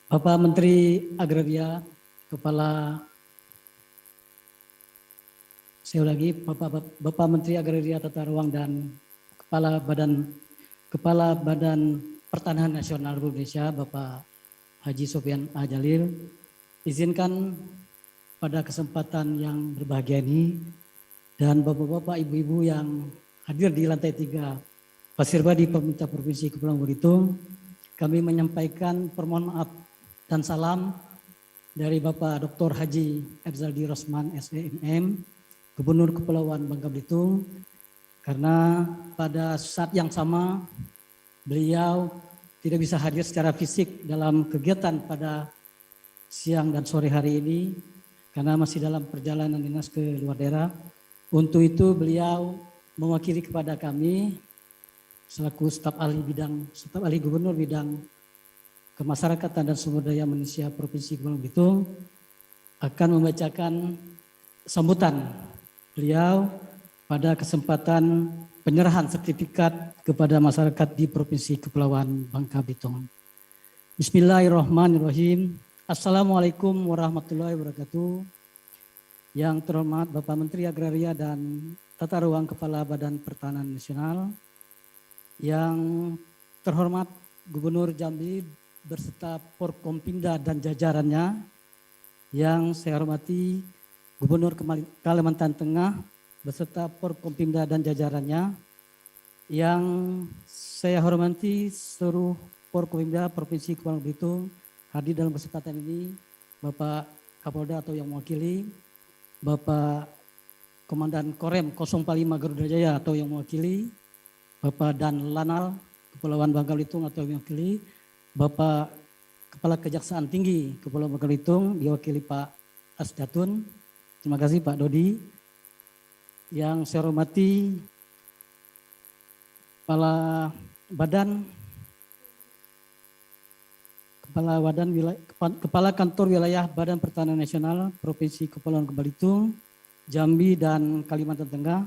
Bapak Menteri Agraria, Bapak Menteri Agraria Tata Ruang dan Kepala Badan Pertanahan Nasional Republik Indonesia, Bapak Haji Sofyan A. Jalil, izinkan pada kesempatan yang berbahagia ini dan bapak-bapak, ibu-ibu yang hadir di lantai 3 Pasir Badi Pemerintah Provinsi Kepulauan Belitung, kami menyampaikan permohonan maaf dan salam dari Bapak Dr. Haji Efzaldi Rosman SEMM, Gubernur Kepulauan Bangka Belitung, karena pada saat yang sama beliau tidak bisa hadir secara fisik dalam kegiatan pada siang dan sore hari ini karena masih dalam perjalanan dinas ke luar daerah. Untuk itu beliau mewakili kepada kami selaku staf ahli Gubernur bidang kemasyarakatan dan sumber daya manusia Provinsi Kepulauan Belitung akan membacakan sambutan beliau pada kesempatan penyerahan sertifikat kepada masyarakat di Provinsi Kepulauan Bangka Belitung. Bismillahirrahmanirrahim. Assalamualaikum warahmatullahi wabarakatuh. Yang terhormat Bapak Menteri Agraria dan Tata Ruang Kepala Badan Pertanahan Nasional, yang terhormat Gubernur Jambi beserta Forkompimda dan jajarannya, yang saya hormati Gubernur Kalimantan Tengah beserta Forkompimda dan jajarannya, yang saya hormati seluruh Forkompimda Provinsi Kepulauan Belitung hadir dalam kesempatan ini, Bapak Kapolda atau yang mewakili, Bapak Komandan Korem 045 Garuda Jaya atau yang mewakili, Bapak Dan Lanal Kepulauan Bangka Belitung atau yang mewakili, Bapak Kepala Kejaksaan Tinggi Kepulauan Bangka Belitung diwakili Pak Asdatun. Terima kasih Pak Dodi. Yang saya hormati Kepala Kantor Wilayah Badan Pertanahan Nasional Provinsi Kepulauan Bangka Belitung, Jambi dan Kalimantan Tengah,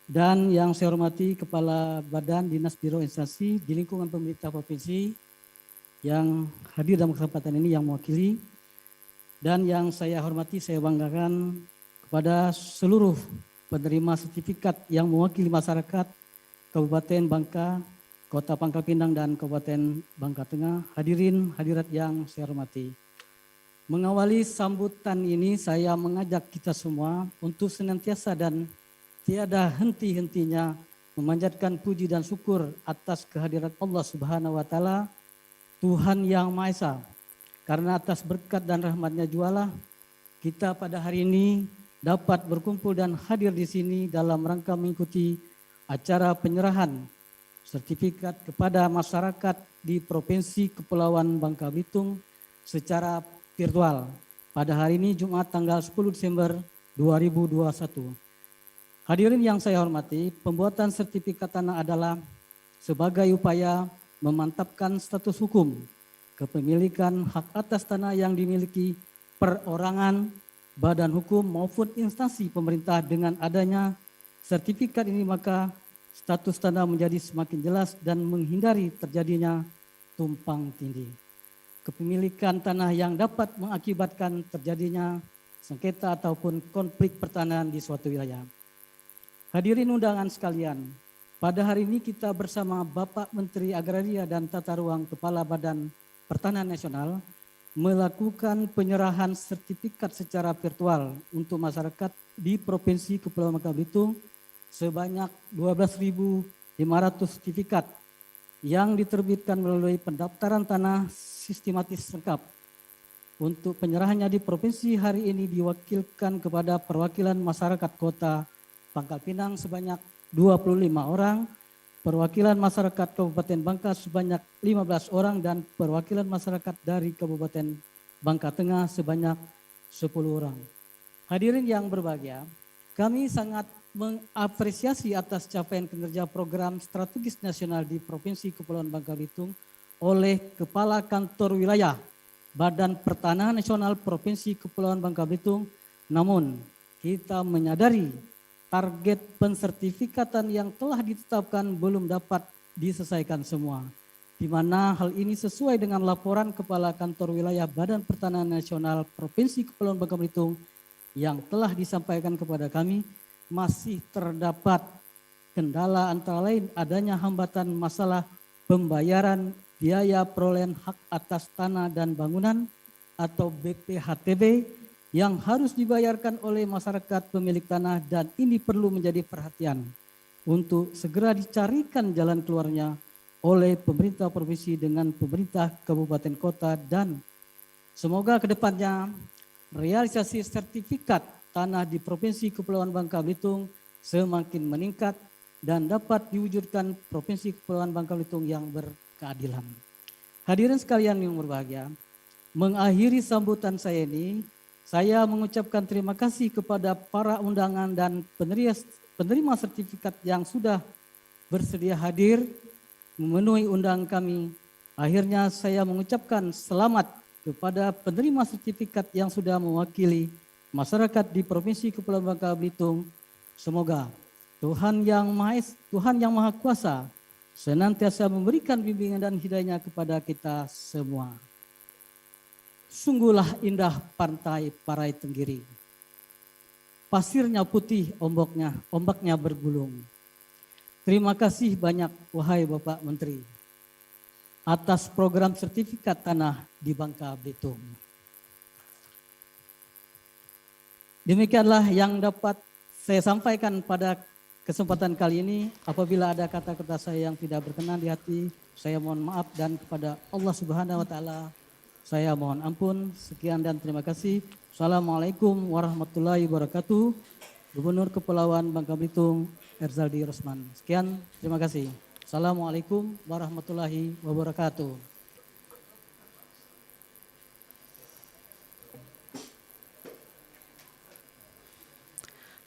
dan yang saya hormati Kepala Badan Dinas Biro Instansi di lingkungan pemerintah provinsi yang hadir dalam kesempatan ini yang mewakili, dan yang saya hormati, saya banggakan kepada seluruh penerima sertifikat yang mewakili masyarakat Kabupaten Bangka, Kota Pangkal Pinang dan Kabupaten Bangka Tengah. Hadirin hadirat yang saya hormati. Mengawali sambutan ini saya mengajak kita semua untuk senantiasa dan tiada henti-hentinya memanjatkan puji dan syukur atas kehadirat Allah Subhanahu wa taala, Tuhan yang Maha Esa. Karena atas berkat dan rahmatnya jualah kita pada hari ini dapat berkumpul dan hadir di sini dalam rangka mengikuti acara penyerahan sertifikat kepada masyarakat di Provinsi Kepulauan Bangka Belitung secara virtual pada hari ini Jumat tanggal 10 Desember 2021. Hadirin yang saya hormati, pembuatan sertifikat tanah adalah sebagai upaya memantapkan status hukum kepemilikan hak atas tanah yang dimiliki perorangan, badan hukum maupun instansi pemerintah. Dengan adanya sertifikat ini maka status tanah menjadi semakin jelas dan menghindari terjadinya tumpang tindih kepemilikan tanah yang dapat mengakibatkan terjadinya sengketa ataupun konflik pertanahan di suatu wilayah. Hadirin undangan sekalian, pada hari ini kita bersama Bapak Menteri Agraria dan Tata Ruang Kepala Badan Pertanahan Nasional melakukan penyerahan sertifikat secara virtual untuk masyarakat di Provinsi Kepulauan Bangka Belitung sebanyak 12.500 sertifikat yang diterbitkan melalui pendaftaran tanah sistematis lengkap. Untuk penyerahannya di provinsi hari ini diwakilkan kepada perwakilan masyarakat Kota Pangkal Pinang sebanyak 25 orang, perwakilan masyarakat Kabupaten Bangka sebanyak 15 orang, dan perwakilan masyarakat dari Kabupaten Bangka Tengah sebanyak 10 orang. Hadirin yang berbahagia, kami sangat mengapresiasi atas capaian kinerja program strategis nasional di Provinsi Kepulauan Bangka Belitung oleh Kepala Kantor Wilayah Badan Pertanahan Nasional Provinsi Kepulauan Bangka Belitung. Namun kita menyadari target pensertifikatan yang telah ditetapkan belum dapat diselesaikan semua, di mana hal ini sesuai dengan laporan Kepala Kantor Wilayah Badan Pertanahan Nasional Provinsi Kepulauan Bangka Belitung yang telah disampaikan kepada kami, masih terdapat kendala antara lain adanya hambatan masalah pembayaran biaya perolehan hak atas tanah dan bangunan atau BPHTB yang harus dibayarkan oleh masyarakat pemilik tanah, dan ini perlu menjadi perhatian untuk segera dicarikan jalan keluarnya oleh pemerintah provinsi dengan pemerintah kabupaten kota, dan semoga kedepannya realisasi sertifikat tanah di Provinsi Kepulauan Bangka Belitung semakin meningkat dan dapat diwujudkan Provinsi Kepulauan Bangka Belitung yang berkeadilan. Hadirin sekalian yang berbahagia, mengakhiri sambutan saya ini, saya mengucapkan terima kasih kepada para undangan dan penerima sertifikat yang sudah bersedia hadir memenuhi undangan kami. Akhirnya saya mengucapkan selamat kepada penerima sertifikat yang sudah mewakili masyarakat di Provinsi Kepulauan Bangka Belitung, semoga Tuhan yang Maha Kuasa senantiasa memberikan bimbingan dan hidayahnya kepada kita semua. Sungguhlah indah pantai Parai Tenggiri. Pasirnya putih, ombaknya bergulung. Terima kasih banyak wahai Bapak Menteri atas program sertifikat tanah di Bangka Belitung. Demikianlah yang dapat saya sampaikan pada kesempatan kali ini. Apabila ada kata-kata saya yang tidak berkenan di hati, saya mohon maaf, dan kepada Allah Subhanahu wa taala saya mohon ampun. Sekian dan terima kasih. Assalamualaikum warahmatullahi wabarakatuh. Gubernur Kepulauan Bangka Belitung Erzaldi Rosman. Sekian, terima kasih. Assalamualaikum warahmatullahi wabarakatuh.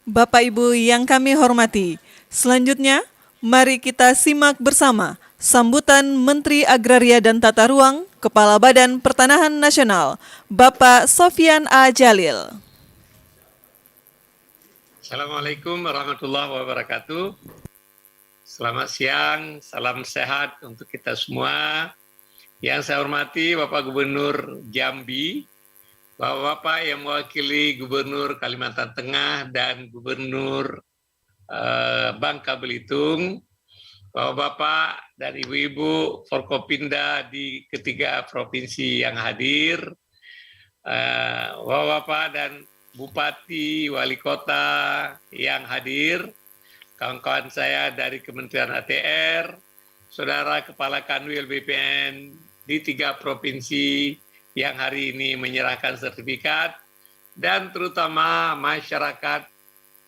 Bapak Ibu yang kami hormati, selanjutnya mari kita simak bersama sambutan Menteri Agraria dan Tata Ruang, Kepala Badan Pertanahan Nasional, Bapak Sofyan A. Jalil. Assalamualaikum warahmatullahi wabarakatuh. Selamat siang, salam sehat untuk kita semua. Yang saya hormati Bapak Gubernur Jambi, Bapak-Bapak yang mewakili Gubernur Kalimantan Tengah dan Gubernur Bangka Belitung, Bapak-Bapak dan Ibu-Ibu Forkopimda di ketiga provinsi yang hadir, Bapak-Bapak dan Bupati, Wali Kota yang hadir, kawan-kawan saya dari Kementerian ATR, Saudara Kepala Kanwil BPN di 3 provinsi yang hari ini menyerahkan sertifikat, dan terutama masyarakat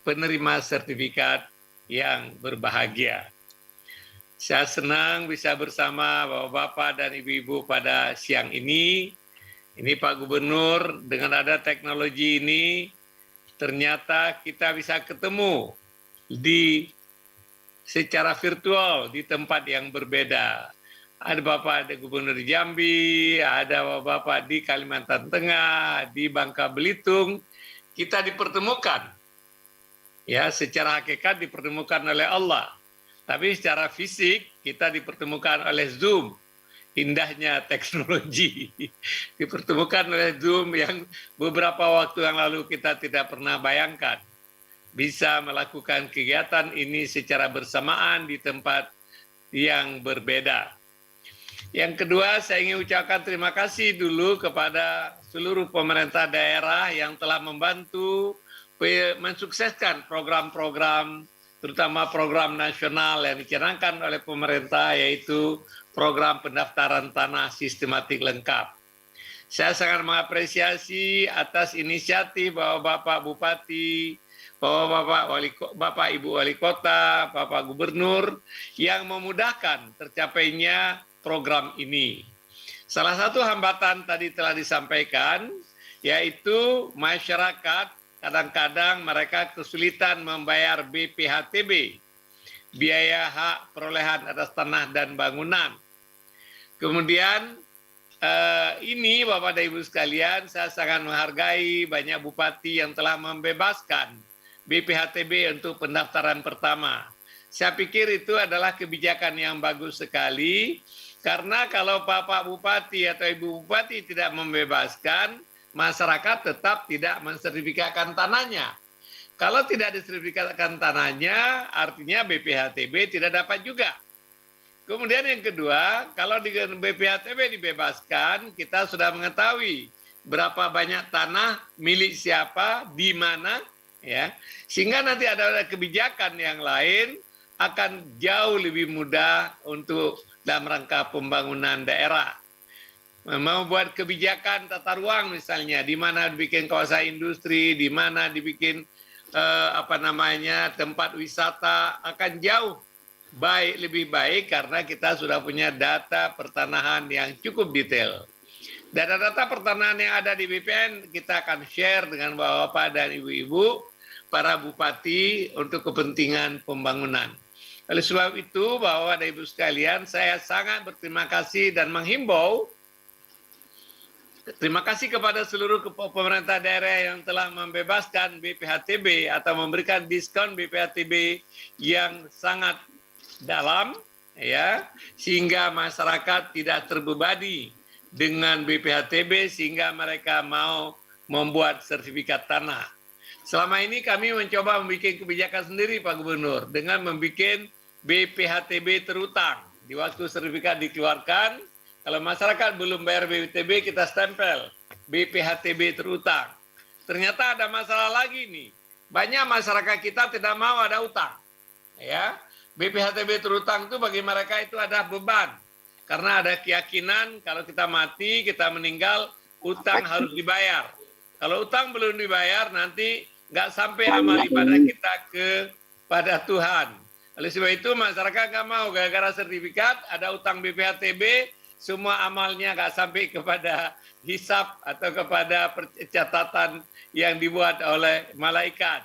penerima sertifikat yang berbahagia. Saya senang bisa bersama Bapak-Bapak dan Ibu-Ibu pada siang ini. Ini Pak Gubernur, dengan ada teknologi ini, ternyata kita bisa ketemu secara virtual di tempat yang berbeda. Ada Bapak, ada Gubernur Jambi, ada Bapak di Kalimantan Tengah, di Bangka Belitung. Kita dipertemukan, ya, secara hakikat dipertemukan oleh Allah. Tapi secara fisik kita dipertemukan oleh Zoom. Indahnya teknologi, dipertemukan oleh Zoom yang beberapa waktu yang lalu kita tidak pernah bayangkan. Bisa melakukan kegiatan ini secara bersamaan di tempat yang berbeda. Yang kedua, saya ingin ucapkan terima kasih dulu kepada seluruh pemerintah daerah yang telah membantu mensukseskan program-program, terutama program nasional yang dicanangkan oleh pemerintah, yaitu program pendaftaran tanah sistematik lengkap. Saya sangat mengapresiasi atas inisiatif Bapak Bupati, Bapak Ibu Wali Kota, Bapak Gubernur yang memudahkan tercapainya program ini. Salah satu hambatan tadi telah disampaikan, yaitu masyarakat kadang-kadang mereka kesulitan membayar BPHTB, biaya hak perolehan atas tanah dan bangunan. Kemudian ini Bapak dan Ibu sekalian, saya sangat menghargai banyak bupati yang telah membebaskan BPHTB untuk pendaftaran pertama. Saya pikir itu adalah kebijakan yang bagus sekali, karena kalau Bapak Bupati atau Ibu Bupati tidak membebaskan, masyarakat tetap tidak mensertifikatkan tanahnya. Kalau tidak disertifikatkan tanahnya, artinya BPHTB tidak dapat juga. Kemudian yang kedua, kalau di BPHTB dibebaskan, kita sudah mengetahui berapa banyak tanah milik siapa, di mana, ya, sehingga nanti ada kebijakan yang lain akan jauh lebih mudah untuk dalam rangka pembangunan daerah. Membuat kebijakan tata ruang misalnya, di mana dibikin kawasan industri, di mana dibikin tempat wisata, akan jauh lebih baik karena kita sudah punya data pertanahan yang cukup detail. Data-data pertanahan yang ada di BPN kita akan share dengan Bapak dan Ibu-Ibu, para bupati untuk kepentingan pembangunan. Oleh sebab itu, Bapak dan Ibu sekalian, saya sangat berterima kasih dan menghimbau Terima kasih kepada seluruh pemerintah daerah yang telah membebaskan BPHTB atau memberikan diskon BPHTB yang sangat dalam, ya, sehingga masyarakat tidak terbebani dengan BPHTB sehingga mereka mau membuat sertifikat tanah. Selama ini kami mencoba membuat kebijakan sendiri Pak Gubernur dengan membuat BPHTB terutang. Di waktu sertifikat dikeluarkan, kalau masyarakat belum bayar BPHTB, kita stempel BPHTB terutang. Ternyata ada masalah lagi nih. Banyak masyarakat kita tidak mau ada utang. Ya, BPHTB terutang itu bagi mereka itu ada beban. Karena ada keyakinan kalau kita mati, kita meninggal, utang harus dibayar. Kalau utang belum dibayar, nanti nggak sampai amal ibadah kita kepada Tuhan. Oleh sebab itu masyarakat nggak mau gara-gara sertifikat, ada utang BPHTB, semua amalnya nggak sampai kepada hisab atau kepada catatan yang dibuat oleh malaikat.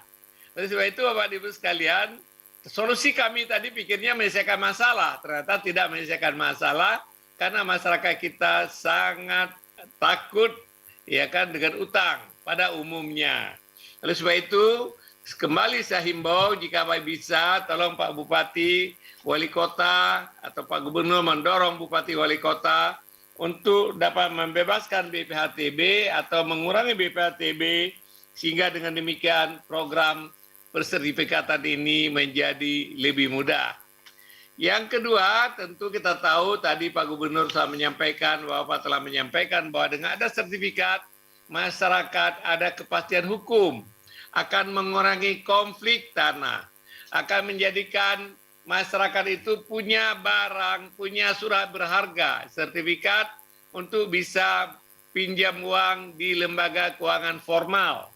Oleh sebab itu Bapak Ibu sekalian, solusi kami tadi pikirnya menyelesaikan masalah, ternyata tidak menyelesaikan masalah karena masyarakat kita sangat takut ya kan dengan utang pada umumnya. Oleh sebab itu kembali saya himbau jika bisa tolong Pak Bupati, Wali Kota atau Pak Gubernur mendorong Bupati Wali Kota untuk dapat membebaskan BPHTB atau mengurangi BPHTB sehingga dengan demikian program persertifikatan ini menjadi lebih mudah. Yang kedua, tentu kita tahu tadi Pak Gubernur telah menyampaikan, Bapak telah menyampaikan bahwa dengan ada sertifikat, masyarakat ada kepastian hukum, akan mengurangi konflik tanah, akan menjadikan masyarakat itu punya barang, punya surat berharga, sertifikat untuk bisa pinjam uang di lembaga keuangan formal.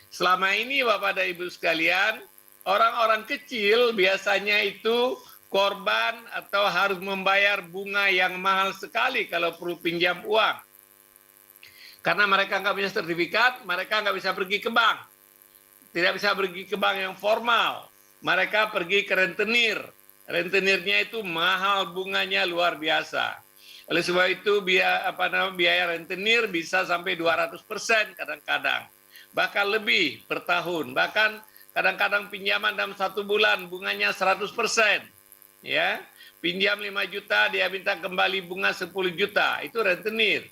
Selama ini Bapak dan Ibu sekalian, orang-orang kecil biasanya itu korban atau harus membayar bunga yang mahal sekali kalau perlu pinjam uang. Karena mereka nggak punya sertifikat, mereka nggak bisa pergi ke bank. Tidak bisa pergi ke bank yang formal. Mereka pergi ke rentenir. Rentenirnya itu mahal bunganya luar biasa. Oleh sebab itu biaya rentenir bisa sampai 200% kadang-kadang. Bahkan lebih per tahun. Bahkan kadang-kadang pinjaman dalam 1 bulan bunganya 100%. Ya, pinjam 5 juta dia minta kembali bunga 10 juta. Itu rentenir.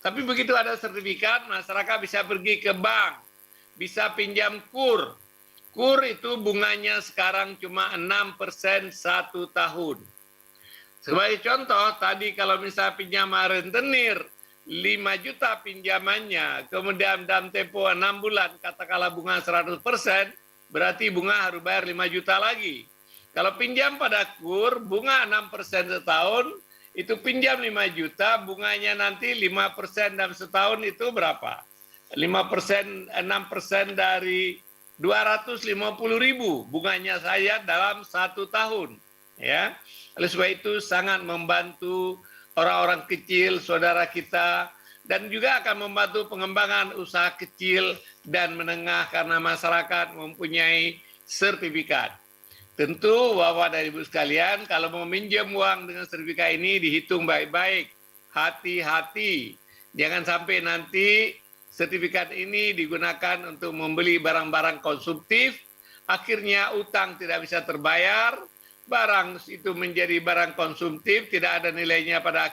Tapi begitu ada sertifikat, masyarakat bisa pergi ke bank. Bisa pinjam KUR. KUR itu bunganya sekarang cuma 6% 1 tahun. Sebagai contoh, tadi kalau misalnya pinjaman rentenir 5 juta pinjamannya, kemudian dalam tempo 6 bulan, katakanlah bunga 100%, berarti bunga harus bayar 5 juta lagi. Kalau pinjam pada KUR, bunga 6% setahun, itu pinjam 5 juta, bunganya nanti 5% dalam setahun itu berapa? 5%, 6% dari 250.000 bunganya saya dalam 1 tahun. Ya, oleh sebab itu sangat membantu orang-orang kecil, saudara kita, dan juga akan membantu pengembangan usaha kecil dan menengah karena masyarakat mempunyai sertifikat. Tentu Bapak dan Ibu sekalian, kalau mau minjem uang dengan sertifikat ini dihitung baik-baik, hati-hati. Jangan sampai nanti sertifikat ini digunakan untuk membeli barang-barang konsumtif, akhirnya utang tidak bisa terbayar, barang itu menjadi barang konsumtif, tidak ada nilainya pada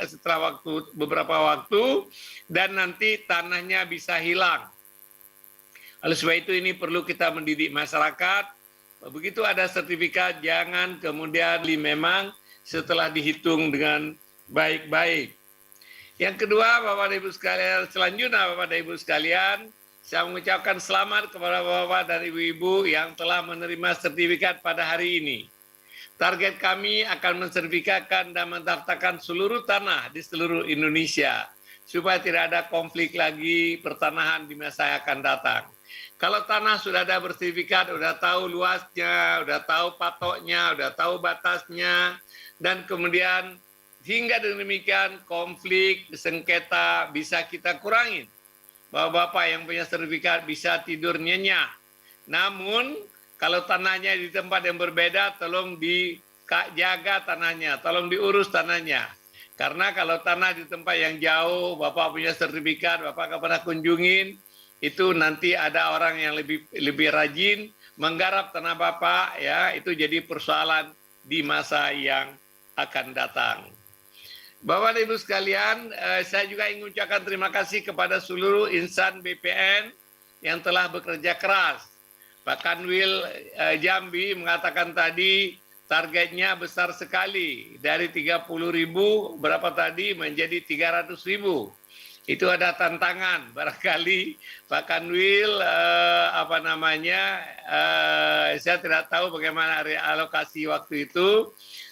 setelah beberapa waktu, dan nanti tanahnya bisa hilang. Oleh sebab itu ini perlu kita mendidik masyarakat. Begitu ada sertifikat, jangan kemudian memang setelah dihitung dengan baik-baik. Yang kedua, Bapak dan Ibu sekalian, selanjutnya Bapak dan Ibu sekalian, saya mengucapkan selamat kepada Bapak dan Ibu-Ibu yang telah menerima sertifikat pada hari ini. Target kami akan mensertifikatkan dan mendaftarkan seluruh tanah di seluruh Indonesia, supaya tidak ada konflik lagi pertanahan di masa yang akan datang. Kalau tanah sudah ada bersertifikat, sudah tahu luasnya, sudah tahu patoknya, sudah tahu batasnya, dan kemudian hingga demikian konflik, sengketa bisa kita kurangin. Bapak-bapak yang punya sertifikat bisa tidur nyenyak. Namun kalau tanahnya di tempat yang berbeda, tolong dijaga tanahnya, tolong diurus tanahnya. Karena kalau tanah di tempat yang jauh, Bapak punya sertifikat, Bapak nggak pernah kunjungin, itu nanti ada orang yang lebih rajin menggarap tanah Bapak, ya, itu jadi persoalan di masa yang akan datang. Bapak dan Ibu sekalian, saya juga ingin ucapkan terima kasih kepada seluruh insan BPN yang telah bekerja keras. Pak Kanwil Jambi mengatakan tadi targetnya besar sekali, dari 30.000 berapa tadi menjadi 300.000. Itu ada tantangan, barangkali Pak Kanwil saya tidak tahu bagaimana realokasi waktu itu.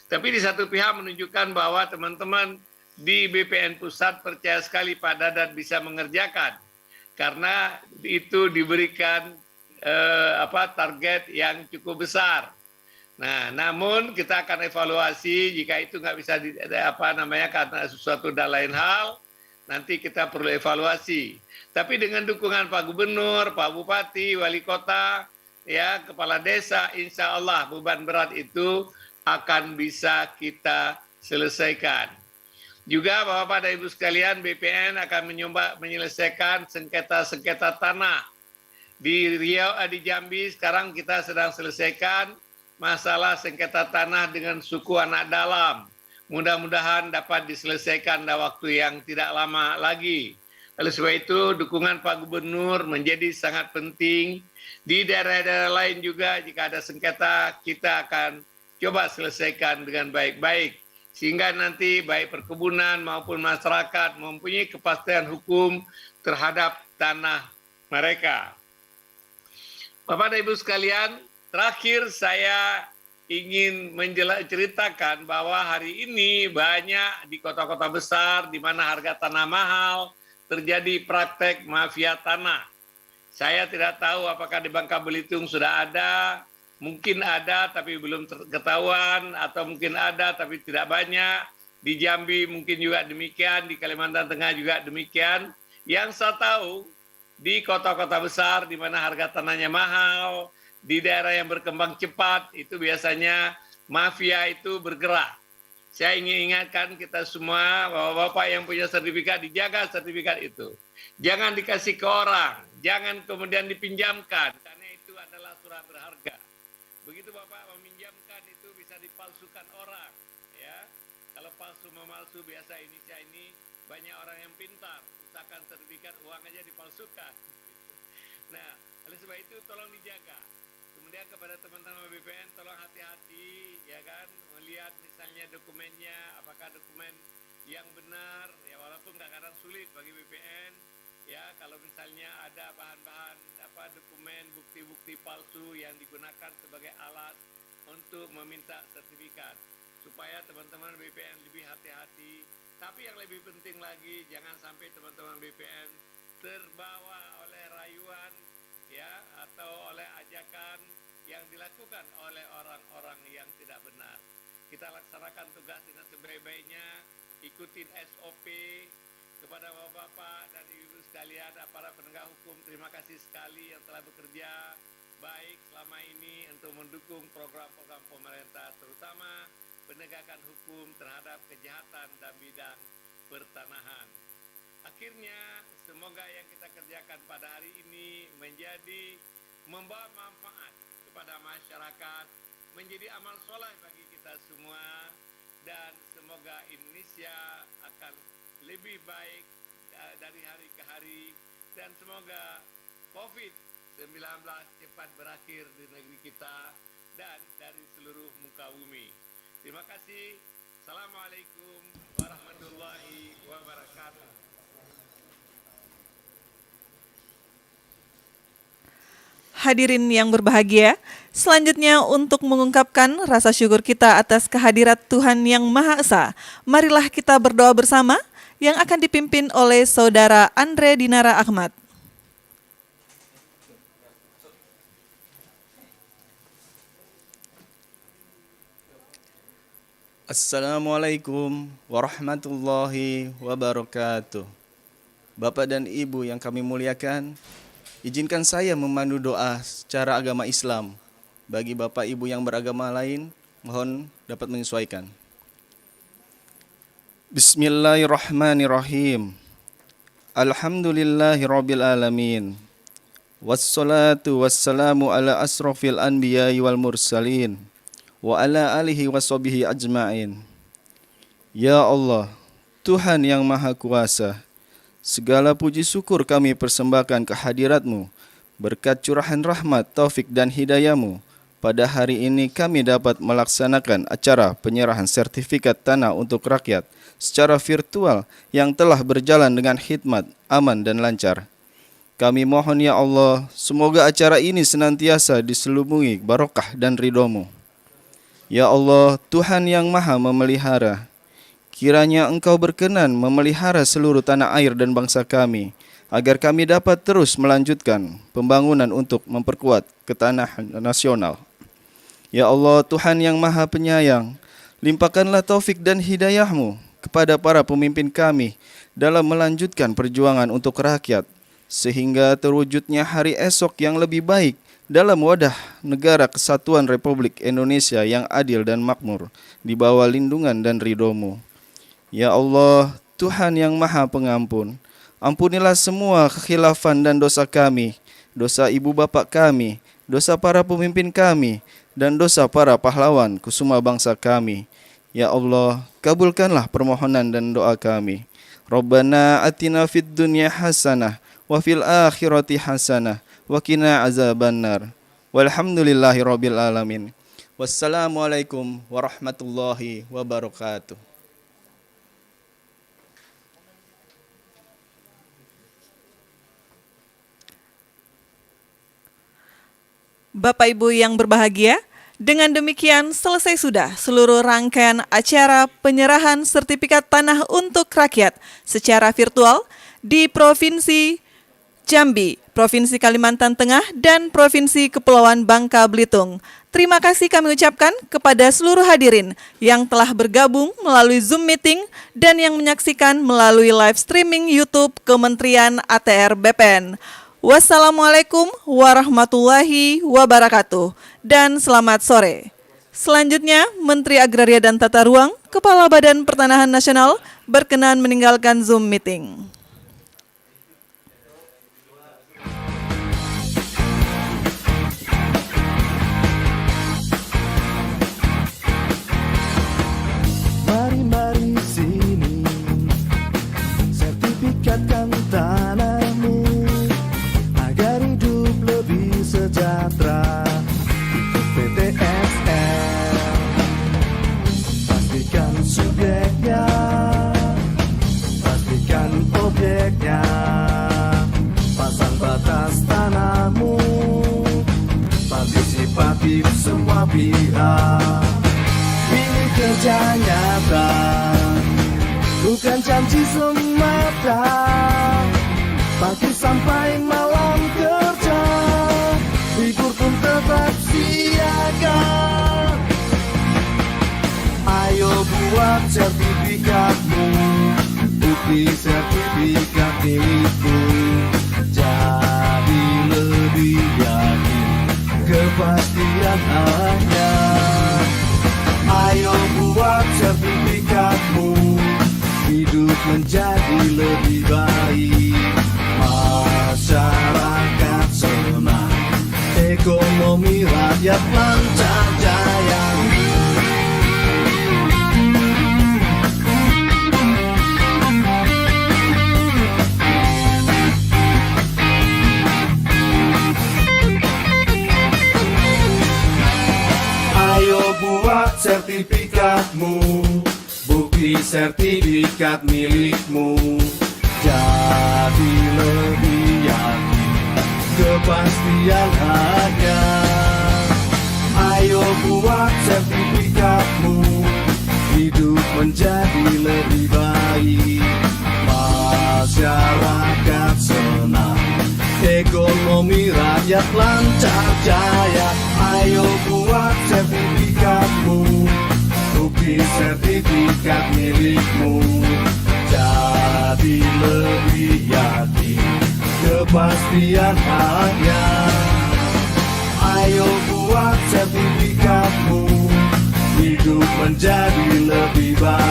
Tapi di satu pihak menunjukkan bahwa teman-teman di BPN Pusat percaya sekali Pak Dadat bisa mengerjakan. Karena itu diberikan target yang cukup besar. Nah, namun kita akan evaluasi jika itu nggak bisa karena sesuatu dan lain hal, nanti kita perlu evaluasi. Tapi dengan dukungan Pak Gubernur, Pak Bupati, Wali Kota, ya, Kepala Desa, insya Allah beban berat itu akan bisa kita selesaikan. Juga Bapak dan Ibu sekalian, BPN akan menyelesaikan sengketa-sengketa tanah. Di Riau, di Jambi sekarang kita sedang selesaikan masalah sengketa tanah dengan suku anak dalam. Mudah-mudahan dapat diselesaikan dalam waktu yang tidak lama lagi. Oleh sebab itu, dukungan Pak Gubernur menjadi sangat penting. Di daerah-daerah lain juga jika ada sengketa, kita akan coba selesaikan dengan baik-baik. Sehingga nanti baik perkebunan maupun masyarakat mempunyai kepastian hukum terhadap tanah mereka. Bapak dan Ibu sekalian, terakhir saya ingin menceritakan bahwa hari ini banyak di kota-kota besar di mana harga tanah mahal terjadi praktek mafia tanah. Saya tidak tahu apakah di Bangka Belitung sudah ada, mungkin ada tapi belum ketahuan, atau mungkin ada tapi tidak banyak. Di Jambi mungkin juga demikian, di Kalimantan Tengah juga demikian. Yang saya tahu di kota-kota besar di mana harga tanahnya mahal, di daerah yang berkembang cepat, itu biasanya mafia itu bergerak. Saya ingin ingatkan kita semua bahwa Bapak yang punya sertifikat, dijaga sertifikat itu. Jangan dikasih ke orang, jangan kemudian dipinjamkan, karena itu adalah surat berharga. Begitu Bapak meminjamkan itu bisa dipalsukan orang, ya. Kalau palsu memalsu biasa ini banyak orang yang pintar, usahakan sertifikat uang aja dipalsukan. Nah, oleh sebab itu tolong dijaga. Kemudian kepada teman-teman BPN tolong hati-hati, ya kan, melihat misalnya dokumennya, apakah dokumen yang benar, ya walaupun kadang-kadang sulit bagi BPN, ya kalau misalnya ada bahan-bahan dokumen, bukti-bukti palsu yang digunakan sebagai alat untuk meminta sertifikat, supaya teman-teman BPN lebih hati-hati. Tapi yang lebih penting lagi, jangan sampai teman-teman BPN terbawa oleh rayuan, ya, atau oleh ajakan yang dilakukan oleh orang-orang yang tidak benar. Kita laksanakan tugas dengan sebaik-baiknya, ikutin SOP. Kepada Bapak-Bapak dan Ibu sekalian, para penegak hukum, terima kasih sekali yang telah bekerja baik selama ini untuk mendukung program-program pemerintah, terutama penegakan hukum terhadap kejahatan dalam bidang pertanahan. Akhirnya, semoga yang kita kerjakan pada hari ini menjadi membawa manfaat kepada masyarakat, menjadi amal soleh bagi kita semua, dan semoga Indonesia akan lebih baik dari hari ke hari, dan semoga COVID-19 cepat berakhir di negeri kita dan dari seluruh muka bumi. Terima kasih. Assalamualaikum warahmatullahi wabarakatuh. Hadirin yang berbahagia, selanjutnya untuk mengungkapkan rasa syukur kita atas kehadirat Tuhan Yang Maha Esa, marilah kita berdoa bersama yang akan dipimpin oleh Saudara Andre Dinara Ahmad. Assalamualaikum warahmatullahi wabarakatuh. Bapak dan Ibu yang kami muliakan, izinkan saya memandu doa secara agama Islam. Bagi Bapak Ibu yang beragama lain, mohon dapat menyesuaikan. Bismillahirrahmanirrahim. Alhamdulillahi rabbil alamin. Wassalatu wassalamu ala asrafil anbiya'i wal mursalin wa ala alihi washabihi ajma'in. Ya Allah, Tuhan yang Maha Kuasa, segala puji syukur kami persembahkan kehadirat-Mu. Berkat curahan rahmat, taufik dan hidayah-Mu, pada hari ini kami dapat melaksanakan acara penyerahan sertifikat tanah untuk rakyat secara virtual yang telah berjalan dengan hikmat, aman dan lancar. Kami mohon ya Allah, semoga acara ini senantiasa diselubungi barokah dan ridho-Mu. Ya Allah, Tuhan yang Maha memelihara, kiranya Engkau berkenan memelihara seluruh tanah air dan bangsa kami, agar kami dapat terus melanjutkan pembangunan untuk memperkuat ketahanan nasional. Ya Allah, Tuhan yang Maha Penyayang, limpahkanlah taufik dan hidayah-Mu kepada para pemimpin kami dalam melanjutkan perjuangan untuk rakyat, sehingga terwujudnya hari esok yang lebih baik dalam wadah negara kesatuan Republik Indonesia yang adil dan makmur di bawah lindungan dan ridho-Mu. Ya Allah, Tuhan yang Maha Pengampun, ampunilah semua kekhilafan dan dosa kami, dosa ibu bapak kami, dosa para pemimpin kami, dan dosa para pahlawan kusuma bangsa kami. Ya Allah, kabulkanlah permohonan dan doa kami. Rabbana atina fid dunya hasanah wa fil akhirati hasanah wa qina azabannar. Walhamdulillahi rabbil alamin. Wassalamualaikum warahmatullahi wabarakatuh. Bapak Ibu yang berbahagia, dengan demikian selesai sudah seluruh rangkaian acara penyerahan sertifikat tanah untuk rakyat secara virtual di Provinsi Jambi, Provinsi Kalimantan Tengah, dan Provinsi Kepulauan Bangka Belitung. Terima kasih kami ucapkan kepada seluruh hadirin yang telah bergabung melalui Zoom meeting dan yang menyaksikan melalui live streaming YouTube Kementerian ATR BPN. Wassalamualaikum warahmatullahi wabarakatuh dan selamat sore. Selanjutnya, Menteri Agraria dan Tata Ruang, Kepala Badan Pertanahan Nasional berkenan meninggalkan Zoom meeting. Mari sini, sertifikatkan tanahmu agar hidup lebih sejahtera. Ikut PTSL, pastikan subjeknya, pastikan objeknya, pasang batas tanahmu, partisipatif semua pihak. Ini kerja nyata, bukan janji semata. Pagi sampai malam kerja, libur pun tetap siaga. Ayo buat sertifikatmu, bukti sertifikat milikmu. Jadi lebih yakin, kepastian hanya. Ayo buat sertifikatmu, hidup menjadi lebih baik. Masyarakat senang, ekonomi rakyat lancar jaya. Ayo buat sertifikatmu, bukti sertifikat milikmu. Jadi lebih yakin, kepastian hanya. Ayo buat sertifikatmu, hidup menjadi lebih baik. Masyarakat senang, ekonomi rakyat lancar jaya. Ayo buat sertifikatmu, bukti sertifikat milikmu. Jadi lebih yakin, kepastian hanya. Ayo buat sertifikatmu, hidup menjadi lebih baik.